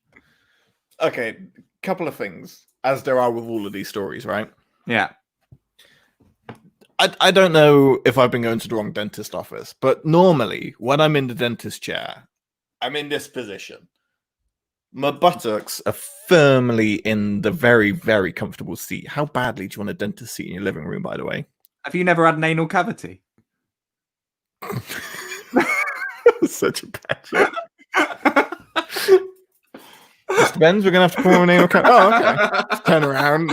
Okay, couple of things. as there are with all of these stories, right? Yeah. I don't know if I've been going to the wrong dentist office, but normally when I'm in the dentist chair, I'm in this position. My buttocks are firmly in the very, very comfortable seat. How badly do you want a dentist seat in your living room, by the way? Have you never had an anal cavity? Such a bad joke. Mr. Benz, we're going to have to call an anal cavity. Oh, okay. Let's turn around.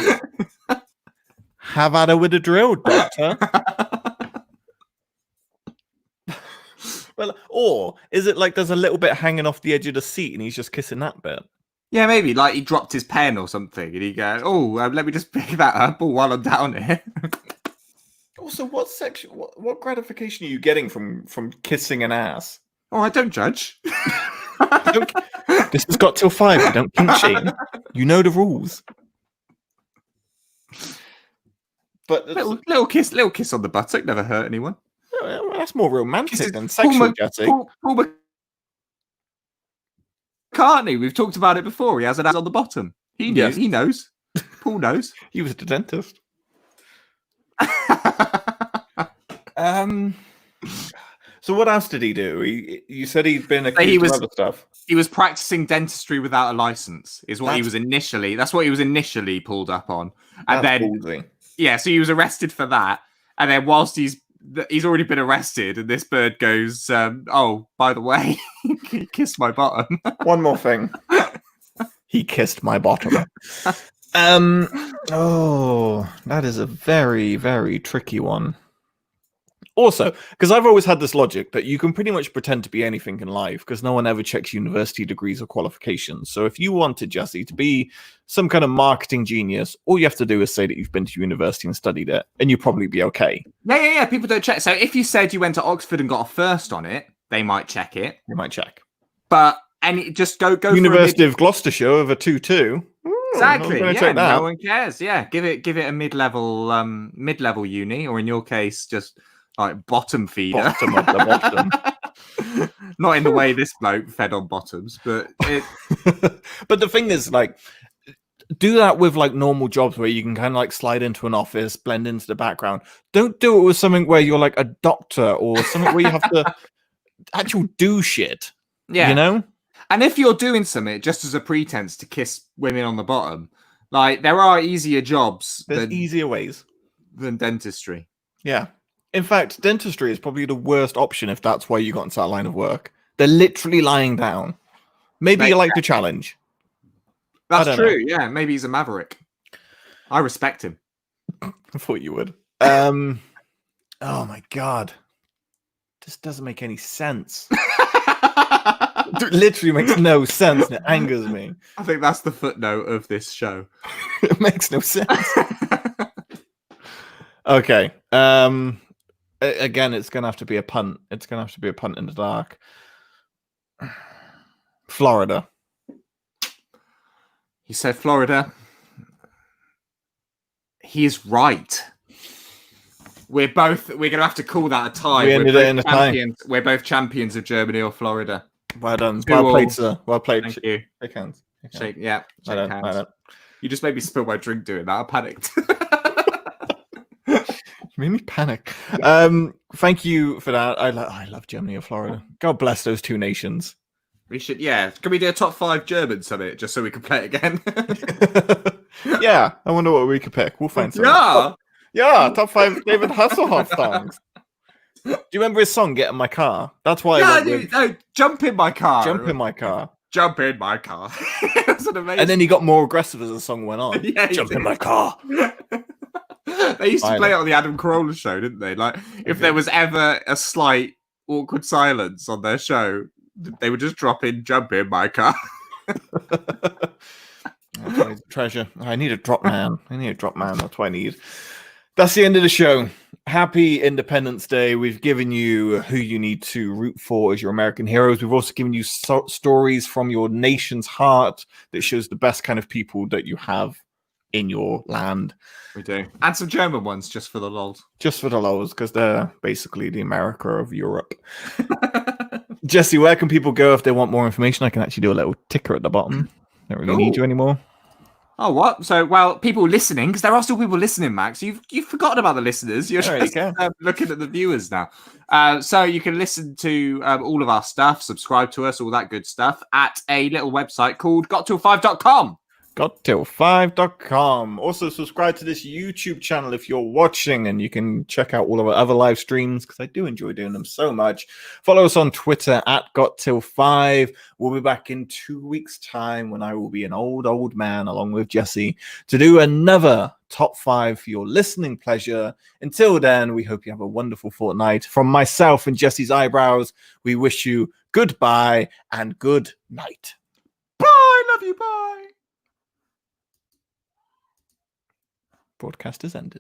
Have at her with a drill, doctor. Well, or is it like there's a little bit hanging off the edge of the seat and he's just kissing that bit? Yeah, maybe. Like he dropped his pen or something and he goes, oh, let me just pick that up while I'm down here. Also, what gratification are you getting from kissing an ass? Oh, I don't judge. This has got till 5. You don't kink shame. You know the rules. But little kiss on the buttock never hurt anyone. Well, that's more romantic than sexual, Jesse. Paul McCartney, we've talked about it before. He has an ass on the bottom. He knew. Yes. He knows. Paul knows. He was the dentist. So what else did he do? You said he'd been accused of other stuff. He was practicing dentistry without a license. That's what he was initially pulled up on, and then ballsy. Yeah, so he was arrested for that, and then whilst he's already been arrested, and this bird goes, "Oh, by the way, he kissed my bottom." One more thing, he kissed my bottom. Oh, that is a very, very tricky one. Also, because I've always had this logic that you can pretty much pretend to be anything in life because no one ever checks university degrees or qualifications. So if you wanted, Jesse, to be some kind of marketing genius, all you have to do is say that you've been to university and studied it, and you'll probably be okay. Yeah. People don't check. So if you said you went to Oxford and got a first on it, they might check it. They might check. But just go University of Gloucestershire of a 2-2. Exactly. Yeah, no one cares. Yeah, give it a mid-level uni, or in your case, just like bottom feeder. Bottom of the bottom. Not in the way this bloke fed on bottoms, but but the thing is, like, do that with like normal jobs where you can kind of like slide into an office, blend into the background. Don't do it with something where you're like a doctor or something where you have to actually do shit. Yeah, you know. And if you're doing something just as a pretense to kiss women on the bottom, like there are easier jobs. There's easier ways than dentistry. Yeah. In fact, dentistry is probably the worst option if that's why you got into that line of work. They're literally lying down. Maybe you like the challenge. That's true. Yeah, maybe he's a maverick. I respect him. I thought you would. Oh my god, this doesn't make any sense. It literally makes no sense, and it angers me. I think that's the footnote of this show. It makes no sense. Okay. Again, it's gonna have to be a punt. It's gonna have to be a punt in the dark. Florida. You said Florida. He is right. We're gonna have to call that a tie. We ended it in a tie. We're both champions of Germany or Florida. Well done. Well played, sir. Well played. Thank you. Shake hands. Shake hands. Well You just made me spill my drink doing that. I panicked. You made me panic. Thank you for that. I love Germany or Florida. God bless those two nations. We should, yeah. Can we do a top 5 German summit just so we can play it again? Yeah, I wonder what we could pick. We'll find something. Yeah, top 5 David Hasselhoff songs. Do you remember his song "Get in My Car"? That's why. No, jump in my car. Jump in my car. Jump in my car. That's an amazing. And then he got more aggressive as the song went on. Yeah, jump in my car. They used to play it on the Adam Carolla show, didn't they? Like, if there was ever a slight awkward silence on their show, they would just drop in "Jump in my car." Treasure. I need a drop man. That's what I need. That's the end of the show. Happy Independence Day. We've given you who you need to root for as your American heroes. We've also given you stories from your nation's heart that shows the best kind of people that you have in your land. We do. And some German ones just for the lols. Just for the lols, because they're basically the America of Europe. Jesse, where can people go if they want more information? I can actually do a little ticker at the bottom. Don't really need you anymore. Oh, what? So, well, people listening, because there are still people listening, Max. You've forgotten about the listeners. You're There you just go. looking at the viewers now. So you can listen to all of our stuff, subscribe to us, all that good stuff at a little website called gottill5.com. Gottill5.com. Also, subscribe to this YouTube channel if you're watching, and you can check out all of our other live streams because I do enjoy doing them so much. Follow us on Twitter at Gottill5. We'll be back in 2 weeks' time when I will be an old man along with Jesse to do another top 5 for your listening pleasure. Until then, we hope you have a wonderful fortnight. From myself and Jesse's eyebrows, we wish you goodbye and good night. Bye. Love you. Bye. Broadcast is ended.